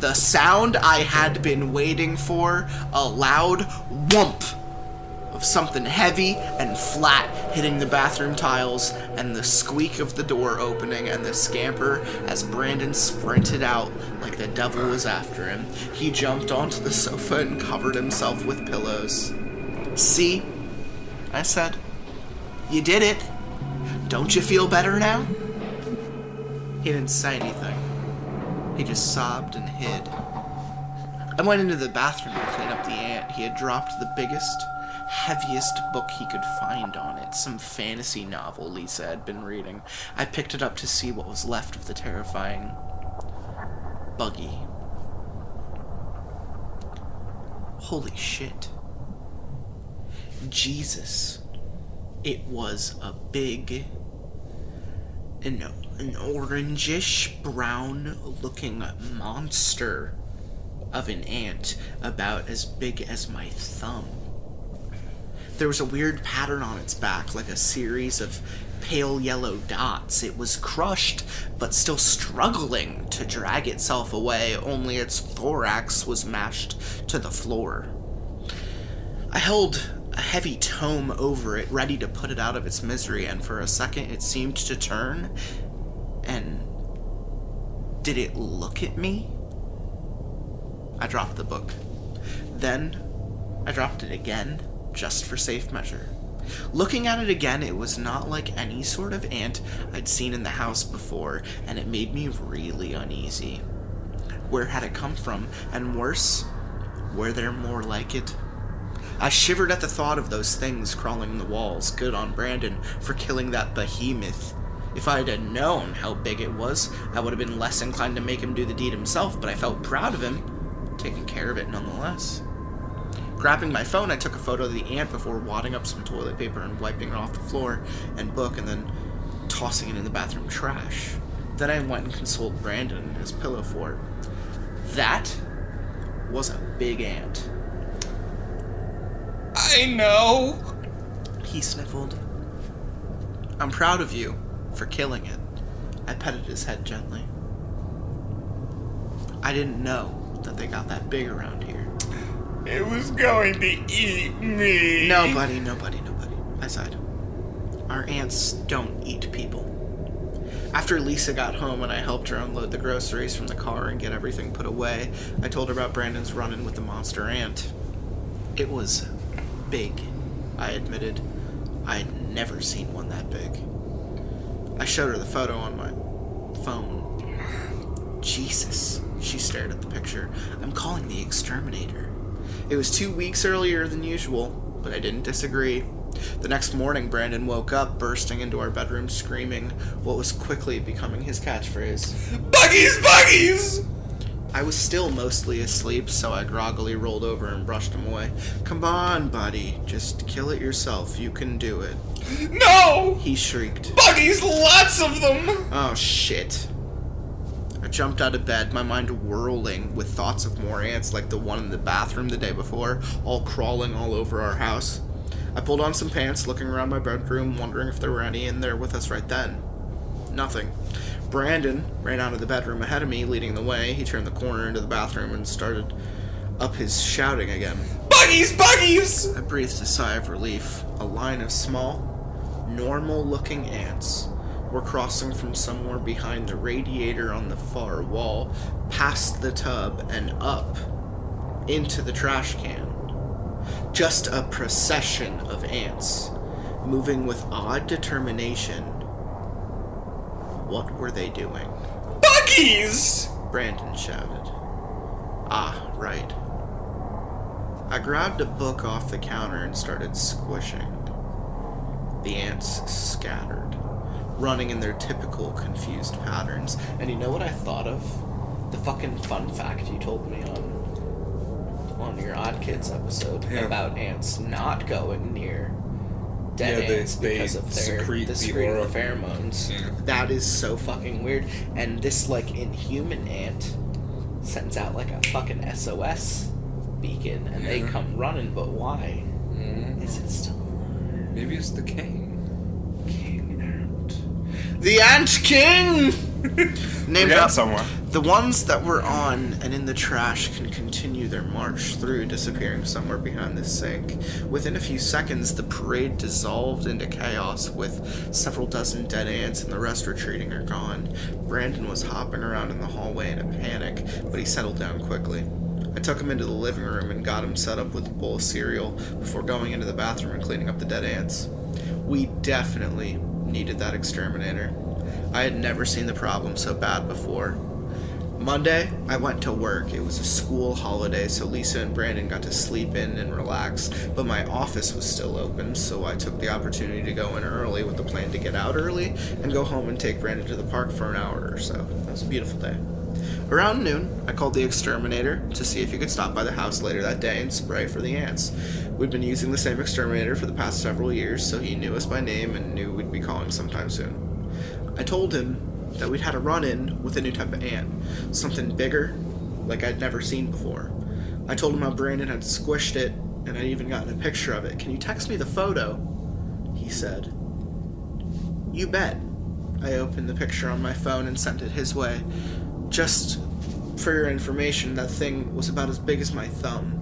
B: The sound I had been waiting for, a loud whomp of something heavy and flat hitting the bathroom tiles, and the squeak of the door opening, and the scamper as Brandon sprinted out like the devil was after him. He jumped onto the sofa and covered himself with pillows. See? I said. You did it. Don't you feel better now? He didn't say anything. He just sobbed and hid. I went into the bathroom to clean up the ant. He had dropped the biggest, heaviest book he could find on it. Some fantasy novel Lisa had been reading. I picked it up to see what was left of the terrifying buggy. Holy shit. Jesus. It was a big... an orangish brown looking monster of an ant about as big as my thumb. There was a weird pattern on its back, like a series of pale yellow dots. It was crushed, but still struggling to drag itself away, only its thorax was mashed to the floor. I held a heavy tome over it, ready to put it out of its misery, and for a second it seemed to turn. And did it look at me? I dropped the book. Then I dropped it again, just for safe measure. Looking at it again, it was not like any sort of ant I'd seen in the house before, and it made me really uneasy. Where had it come from? And worse, were there more like it? I shivered at the thought of those things crawling in the walls. Good on Brandon for killing that behemoth. If I had known how big it was, I would have been less inclined to make him do the deed himself, but I felt proud of him, taking care of it nonetheless. Grabbing my phone, I took a photo of the ant before wadding up some toilet paper and wiping it off the floor and book, and then tossing it in the bathroom trash. Then I went and consoled Brandon in his pillow fort. That was a big ant.
C: I know.
B: He sniffled. I'm proud of you for killing it. I petted his head gently. I didn't know that they got that big around here.
C: It was going to eat me.
B: No, buddy. I sighed. Our ants don't eat people. After Lisa got home and I helped her unload the groceries from the car and get everything put away, I told her about Brandon's run-in with the monster ant. It was big, I admitted. I'd never seen one that big. I showed her the photo on my phone. Jesus, she stared at the picture. I'm calling the exterminator. It was 2 weeks earlier than usual, but I didn't disagree. The next morning, Brandon woke up, bursting into our bedroom, screaming what was quickly becoming his catchphrase.
C: Buggies! Buggies!
B: I was still mostly asleep, so I groggily rolled over and brushed him away. Come on, buddy. Just kill it yourself. You can do it.
C: No!
B: He shrieked.
C: Buggies! Lots of them!
B: Oh, shit. I jumped out of bed, my mind whirling with thoughts of more ants like the one in the bathroom the day before, all crawling all over our house. I pulled on some pants, looking around my bedroom, wondering if there were any in there with us right then. Nothing. Brandon ran out of the bedroom ahead of me, leading the way. He turned the corner into the bathroom and started up his shouting again.
C: Buggies! Buggies!
B: I breathed a sigh of relief. A line of small, normal-looking ants were crossing from somewhere behind the radiator on the far wall, past the tub, and up into the trash can. Just a procession of ants. moving with odd determination. What were they doing?
C: Buggies!
B: Brandon shouted. Ah, right. I grabbed a book off the counter and started squishing. The ants scattered, running in their typical confused patterns. And you know what I thought of? The fucking fun fact you told me on your Odd Kids episode about ants not going near dead ants because of their secrete the pheromones. Yeah. That is so fucking weird. And this, like, inhuman ant sends out, like, a fucking SOS beacon, and they come running, but why? Is it still alive?
C: Maybe it's the king.
B: King Ant. The Ant King! Named up
C: someone.
B: The ones that were on and in the trash can continue their march through, disappearing somewhere behind the sink. Within a few seconds, the parade dissolved into chaos with several dozen dead ants and the rest retreating or gone. Brandon was hopping around in the hallway in a panic, but he settled down quickly. I took him into the living room and got him set up with a bowl of cereal before going into the bathroom and cleaning up the dead ants. We definitely needed that exterminator. I had never seen the problem so bad before. Monday, I went to work. It was a school holiday, so Lisa and Brandon got to sleep in and relax, but my office was still open, so I took the opportunity to go in early with the plan to get out early and go home and take Brandon to the park for an hour or so. It was a beautiful day. Around noon, I called the exterminator to see if he could stop by the house later that day and spray for the ants. We'd been using the same exterminator for the past several years, so he knew us by name and knew we'd be calling sometime soon. I told him that we'd had a run-in with a new type of ant, something bigger, like I'd never seen before. I told him how Brandon had squished it, and I'd even gotten a picture of it. Can you text me the photo? He said. You bet. I opened the picture on my phone and sent it his way. Just for your information, that thing was about as big as my thumb.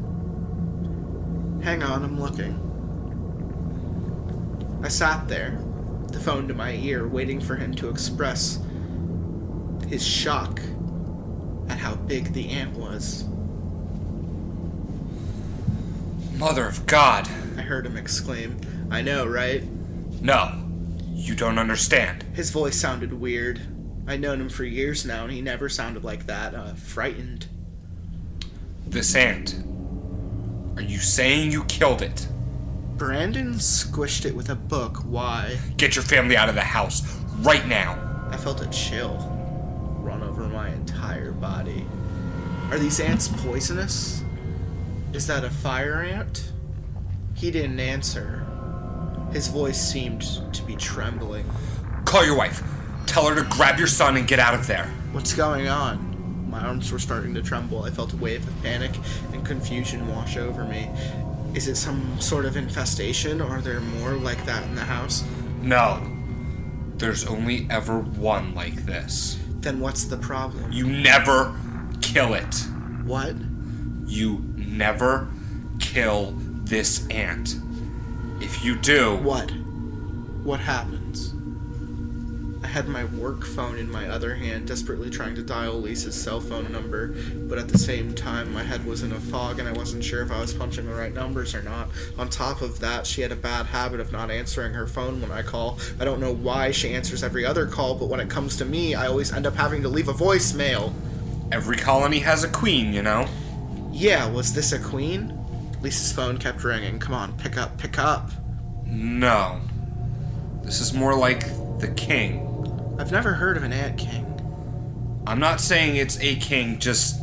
B: Hang on, I'm looking. I sat there, the phone to my ear, waiting for him to express his shock at how big the ant was.
C: Mother of God!
B: I heard him exclaim. I know, right?
C: No, you don't understand.
B: His voice sounded weird. I'd known him for years now, and he never sounded like that, frightened.
C: This ant. Are you saying you killed it?
B: Brandon squished it with a book. Why?
C: Get your family out of the house, right now.
B: I felt a chill run over my entire body. Are these ants poisonous? Is that a fire ant? He didn't answer. His voice seemed to be trembling.
C: Call your wife. Tell her to grab your son and get out of there.
B: What's going on? My arms were starting to tremble. I felt a wave of panic and confusion wash over me. Is it some sort of infestation, or are there more like that in the house?
C: No. There's only ever one like this.
B: Then what's the problem?
C: You never kill it.
B: What?
C: You never kill this ant. If you do...
B: What? What happens? I had my work phone in my other hand, desperately trying to dial Lisa's cell phone number, but at the same time, my head was in a fog and I wasn't sure if I was punching the right numbers or not. On top of that, she had a bad habit of not answering her phone when I call. I don't know why she answers every other call, but when it comes to me, I always end up having to leave a voicemail.
C: Every colony has a queen, you know?
B: Yeah, was this a queen? Lisa's phone kept ringing. Come on, pick up, pick up.
C: No. This is more like the king.
B: I've never heard of an ant king.
C: I'm not saying it's a king, just...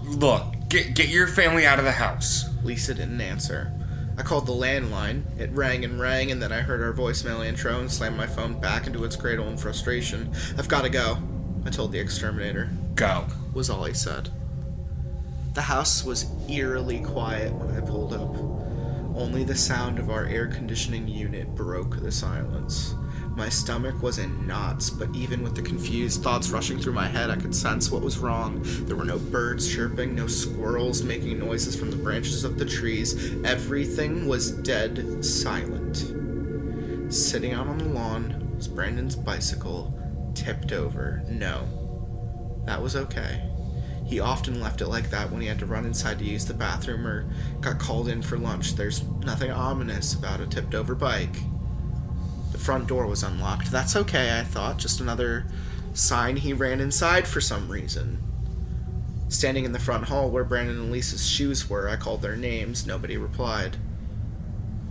C: Look, get your family out of the house.
B: Lisa didn't answer. I called the landline. It rang, and then I heard our voicemail intro and slammed my phone back into its cradle in frustration. I've got to go, I told the exterminator.
C: Go.
B: Was all he said. The house was eerily quiet when I pulled up. Only the sound of our air conditioning unit broke the silence. My stomach was in knots, but even with the confused thoughts rushing through my head, I could sense what was wrong. There were no birds chirping, no squirrels making noises from the branches of the trees. Everything was dead silent. Sitting out on the lawn was Brandon's bicycle, tipped over. No, that was okay. He often left it like that when he had to run inside to use the bathroom or got called in for lunch. There's nothing ominous about a tipped over bike. The front door was unlocked. That's okay, I thought. Just another sign he ran inside for some reason. Standing in the front hall where Brandon and Lisa's shoes were, I called their names. Nobody replied.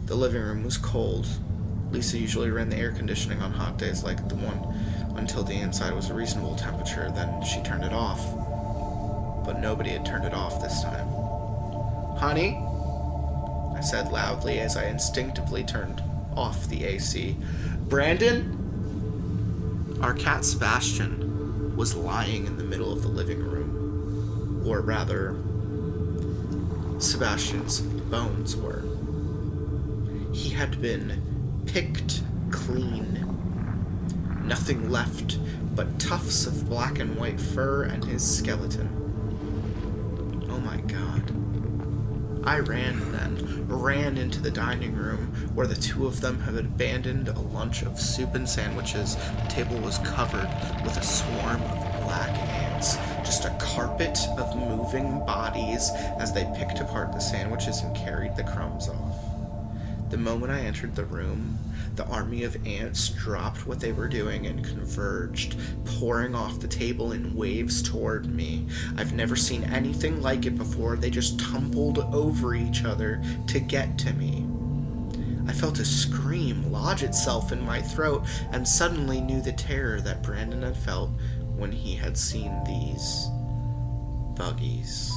B: The living room was cold. Lisa usually ran the air conditioning on hot days like the one until the inside was a reasonable temperature, then she turned it off. But nobody had turned it off this time. "Honey?" I said loudly as I instinctively turned off the AC. "Brandon?" Our cat Sebastian was lying in the middle of the living room. Or rather, Sebastian's bones were. He had been picked clean. Nothing left but tufts of black and white fur and his skeleton. Oh my god. I ran into the dining room where the two of them had abandoned a lunch of soup and sandwiches. The table was covered with a swarm of black ants, just a carpet of moving bodies as they picked apart the sandwiches and carried the crumbs off. The moment I entered the room, the army of ants dropped what they were doing and converged, pouring off the table in waves toward me. I've never seen anything like it before. They just tumbled over each other to get to me. I felt a scream lodge itself in my throat and suddenly knew the terror that Brandon had felt when he had seen these buggies.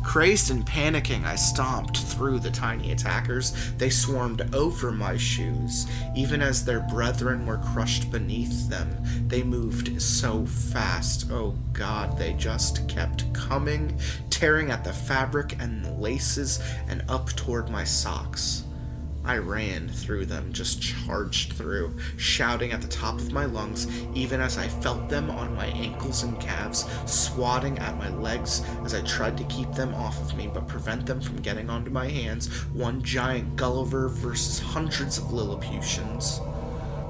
B: Crazed and panicking, I stomped through the tiny attackers. They swarmed over my shoes. Even as their brethren were crushed beneath them, they moved so fast. Oh god, they just kept coming, tearing at the fabric and the laces and up toward my socks. I ran through them, just charged through, shouting at the top of my lungs, even as I felt them on my ankles and calves, swatting at my legs as I tried to keep them off of me, but prevent them from getting onto my hands, one giant Gulliver versus hundreds of Lilliputians.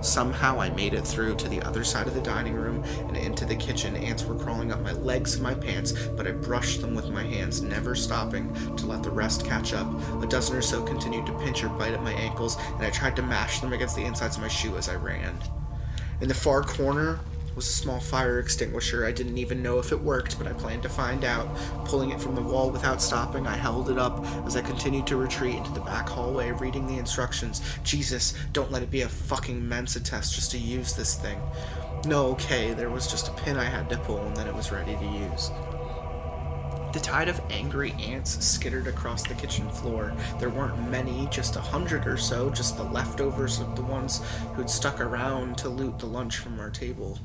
B: Somehow I made it through to the other side of the dining room and into the kitchen. Ants were crawling up my legs and my pants, but I brushed them with my hands, never stopping to let the rest catch up. A dozen or so continued to pinch or bite at my ankles, and I tried to mash them against the insides of my shoe as I ran. In the far corner was a small fire extinguisher. I didn't even know if it worked, but I planned to find out. Pulling it from the wall without stopping, I held it up as I continued to retreat into the back hallway, reading the instructions. Jesus, don't let it be a fucking Mensa test just to use this thing. No, okay, there was just a pin I had to pull, and then it was ready to use. The tide of angry ants skittered across the kitchen floor. There weren't many, just 100 or so, just the leftovers of the ones who'd stuck around to loot the lunch from our table.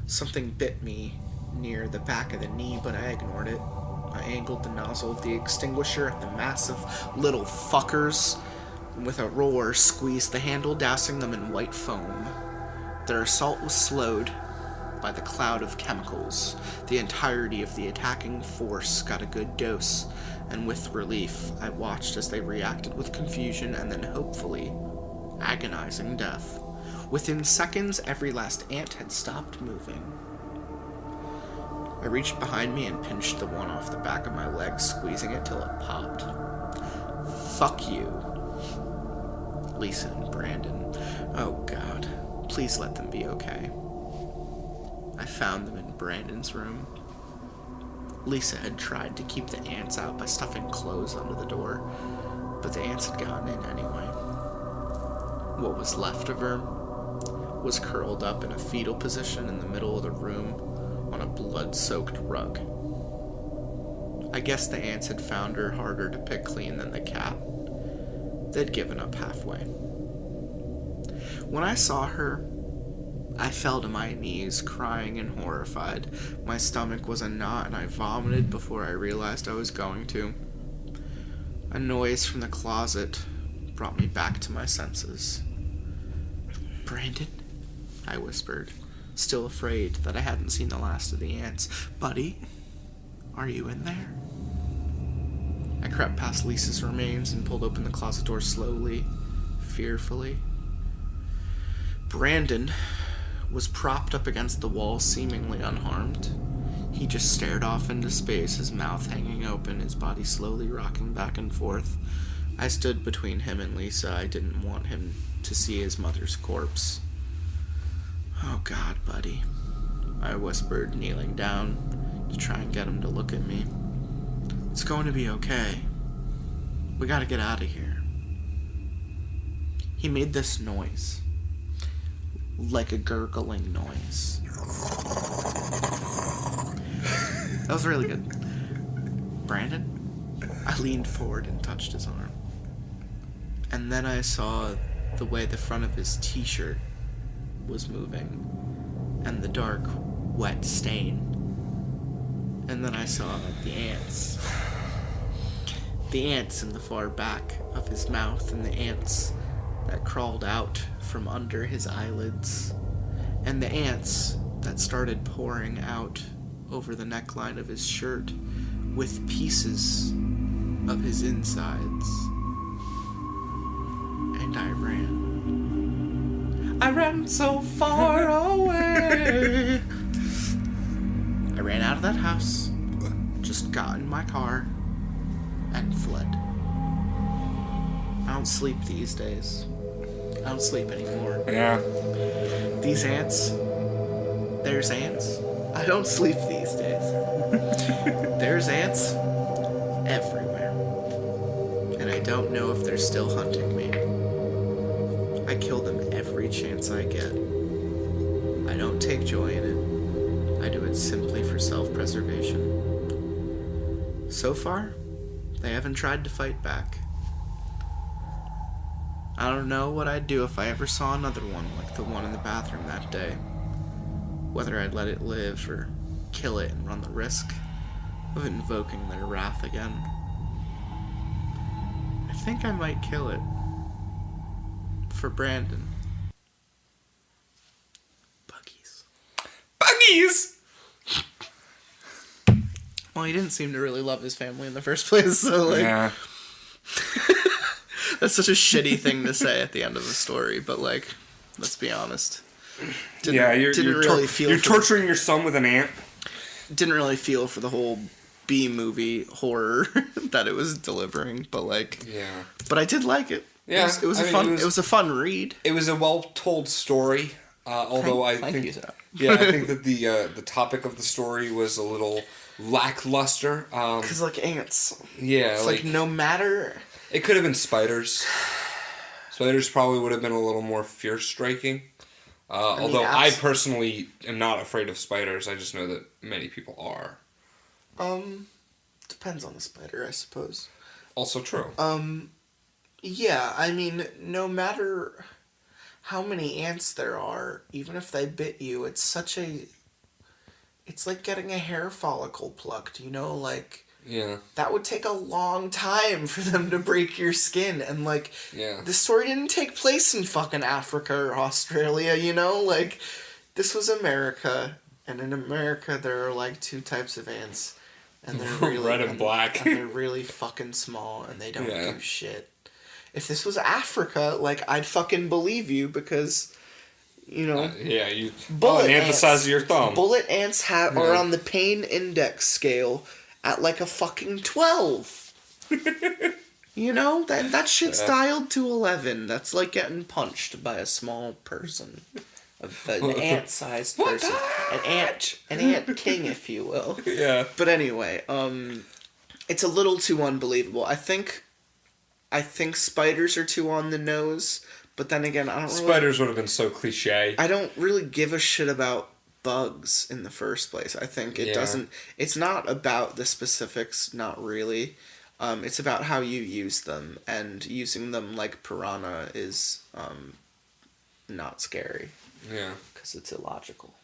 B: Something bit me near the back of the knee, but I ignored it. I angled the nozzle of the extinguisher at the massive little fuckers, and with a roar, squeezed the handle, dousing them in white foam. Their assault was slowed by the cloud of chemicals. The entirety of the attacking force got a good dose, and with relief, I watched as they reacted with confusion and then, hopefully, agonizing death. Within seconds, every last ant had stopped moving. I reached behind me and pinched the one off the back of my leg, squeezing it till it popped. Fuck you, Lisa and Brandon. Oh god, please let them be okay. I found them in Brandon's room. Lisa had tried to keep the ants out by stuffing clothes under the door, but the ants had gotten in anyway. What was left of her was curled up in a fetal position in the middle of the room on a blood-soaked rug. I guess the ants had found her harder to pick clean than the cat. They'd given up halfway. When I saw her, I fell to my knees, crying and horrified. My stomach was a knot, and I vomited before I realized I was going to. A noise from the closet brought me back to my senses. "Brandon?" I whispered, still afraid that I hadn't seen the last of the ants. "Buddy, are you in there?" I crept past Lisa's remains and pulled open the closet door slowly, fearfully. Brandon was propped up against the wall, seemingly unharmed. He just stared off into space, his mouth hanging open, his body slowly rocking back and forth. I stood between him and Lisa. I didn't want him to see his mother's corpse. "Oh God, buddy," I whispered, kneeling down to try and get him to look at me. "It's going to be okay. We gotta get out of here." He made this noise, like a gurgling noise. That was really good. "Brandon?" I leaned forward and touched his arm. And then I saw the way the front of his t-shirt was moving, and the dark, wet stain. And then I saw the ants. The ants in the far back of his mouth, and the ants that crawled out from under his eyelids, and the ants that started pouring out over the neckline of his shirt with pieces of his insides. And I ran. I ran so far away. I ran out of that house, just got in my car, and fled. I don't sleep these days. I don't sleep anymore.
C: Yeah.
B: These ants, there's ants. I don't sleep these days. There's ants everywhere. And I don't know if they're still hunting me. I kill them every chance I get. I don't take joy in it. I do it simply for self-preservation. So far, they haven't tried to fight back. I don't know what I'd do if I ever saw another one like the one in the bathroom that day. Whether I'd let it live or kill it and run the risk of invoking their wrath again. I think I might kill it. For Brandon. Buggies.
C: Buggies!
B: Well, he didn't seem to really love his family in the first place, so like...
C: Yeah.
B: That's such a shitty thing to say at the end of the story, but like, let's be honest. You're
C: torturing your son with an ant.
B: Didn't really feel for the whole B-movie horror that it was delivering, but like...
C: Yeah.
B: But I did like it.
C: Yeah.
B: It was a fun read.
C: It was a well-told story, although I think that the topic of the story was a little lackluster.
B: Because like ants.
C: Yeah.
B: It's like no matter...
C: It could have been spiders. Spiders probably would have been a little more fear-striking. Although I personally am not afraid of spiders. I just know that many people are.
B: Depends on the spider, I suppose.
C: Also true.
B: Yeah, I mean, no matter how many ants there are, even if they bit you, it's like getting a hair follicle plucked, you know, like...
C: Yeah.
B: That would take a long time for them to break your skin, and like,
C: yeah.
B: The story didn't take place in fucking Africa or Australia, you know? Like, this was America, and in America there are like two types of ants, and they're really...
C: Red and black.
B: And they're really fucking small, and they don't do shit. If this was Africa, like, I'd fucking believe you, because... You know,
C: an ant the size of your thumb.
B: Bullet ants are on the pain index scale at like a fucking 12. You know, that shit's dialed to 11. That's like getting punched by a small person, an ant-sized person, an ant king, if you will.
C: Yeah.
B: But anyway, it's a little too unbelievable. I think spiders are too on the nose. But then again,
C: spiders would have been so cliche.
B: I don't really give a shit about bugs in the first place. I think it doesn't... It's not about the specifics, not really. It's about how you use them. And using them like piranha is not scary.
C: Yeah.
B: Because it's illogical.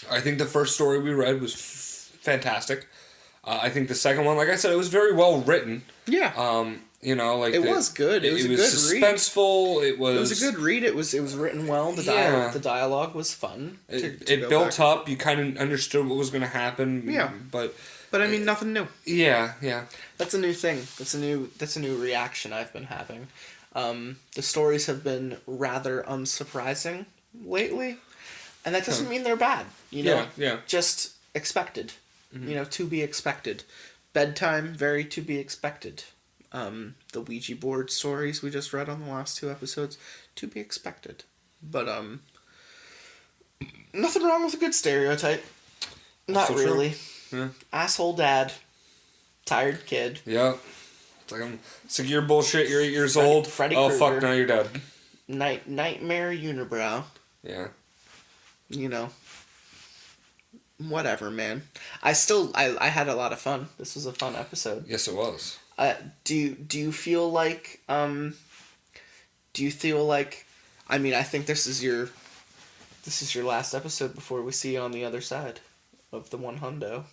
C: I think the first story we read was fantastic. I think the second one, like I said, it was very well written.
B: Yeah.
C: You know, like
B: it was good. It was a good
C: suspenseful.
B: Read. It was a good read. It was written well. The dialogue was fun.
C: It built up. You kind of understood what was going to happen.
B: Yeah,
C: but
B: I mean nothing new.
C: Yeah.
B: That's a new thing. That's a new reaction I've been having. The stories have been rather unsurprising lately, and that doesn't mean they're bad. You know, just expected. Mm-hmm. You know, to be expected. Bedtime, very to be expected. the Ouija board stories we just read on the last 2 episodes. To be expected. But, nothing wrong with a good stereotype. Not really.
C: Yeah.
B: Asshole dad. Tired kid.
C: Yeah. It's like, sick of your bullshit, you're 8 years old.
B: Freddy
C: oh,
B: Krueger.
C: fuck, now you're dead.
B: Nightmare unibrow.
C: Yeah.
B: You know. Whatever, man. I had a lot of fun. This was a fun episode.
C: Yes, it was.
B: Do you feel like I mean, I think this is your last episode before we see you on the other side of the 100.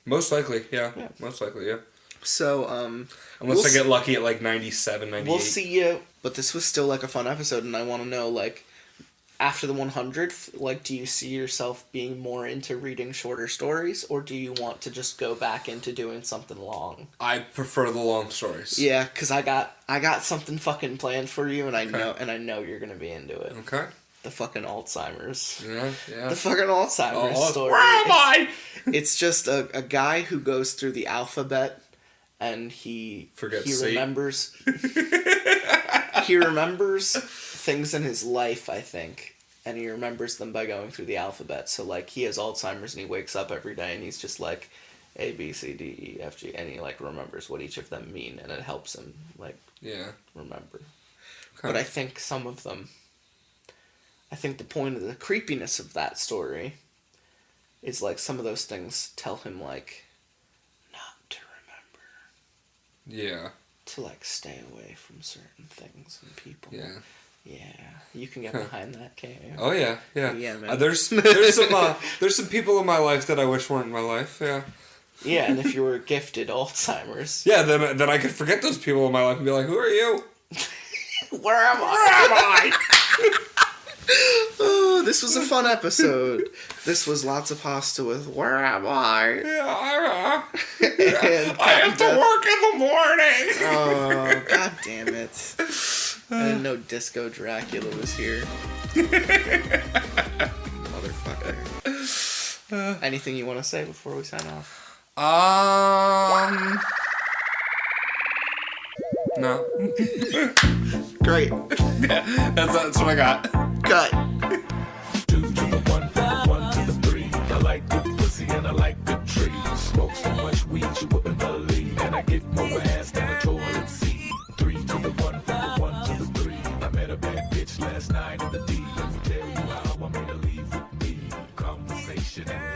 C: Most likely, yeah. Most likely, yeah.
B: So,
C: unless I get lucky at like 97, 98.
B: We'll see you. But this was still like a fun episode, and I want to know, like, after the 100th, like, do you see yourself being more into reading shorter stories, or do you want to just go back into doing something long?
C: I prefer the long stories.
B: Yeah, because I got something fucking planned for you, and I know you're gonna be into it.
C: Okay.
B: The fucking Alzheimer's.
C: Yeah.
B: The fucking Alzheimer's story.
C: Where am I?
B: It's just a guy who goes through the alphabet, and he remembers. He remembers things in his life, I think, and he remembers them by going through the alphabet. So, like, he has Alzheimer's, and he wakes up every day, and he's just like, A, B, C, D, E, F, G, and he, like, remembers what each of them mean, and it helps him, like, remember. Okay. But I think some of them, I think the point of the creepiness of that story is, like, some of those things tell him, like, not to remember.
C: Yeah.
B: To, like, stay away from certain things and people.
C: Yeah.
B: Yeah. You can get behind that, can't you?
C: Oh, yeah. Yeah.
B: Yeah, man.
C: There's some people in my life that I wish weren't in my life, yeah.
B: Yeah, and if you were gifted Alzheimer's.
C: Yeah, then I could forget those people in my life and be like, who are you?
B: Where am I? Oh, this was a fun episode. This was lots of pasta with where am I?
C: Yeah, I have to work in the morning.
B: Oh, god damn it. I didn't know Disco Dracula was here. Motherfucker. Anything you want to say before we sign off?
C: No.
B: Great.
C: Yeah, that's what I got.
B: Cut.
D: 2 to the 1, from the 1 to the 3. I like good pussy and I like good trees. Smoke so much weed you wouldn't believe, and I get more ass than a toilet seat. 3 to the 1, from the 1 to the 3. I met a bad bitch last night in the D. Let me tell you how I made her leave with me. Conversation and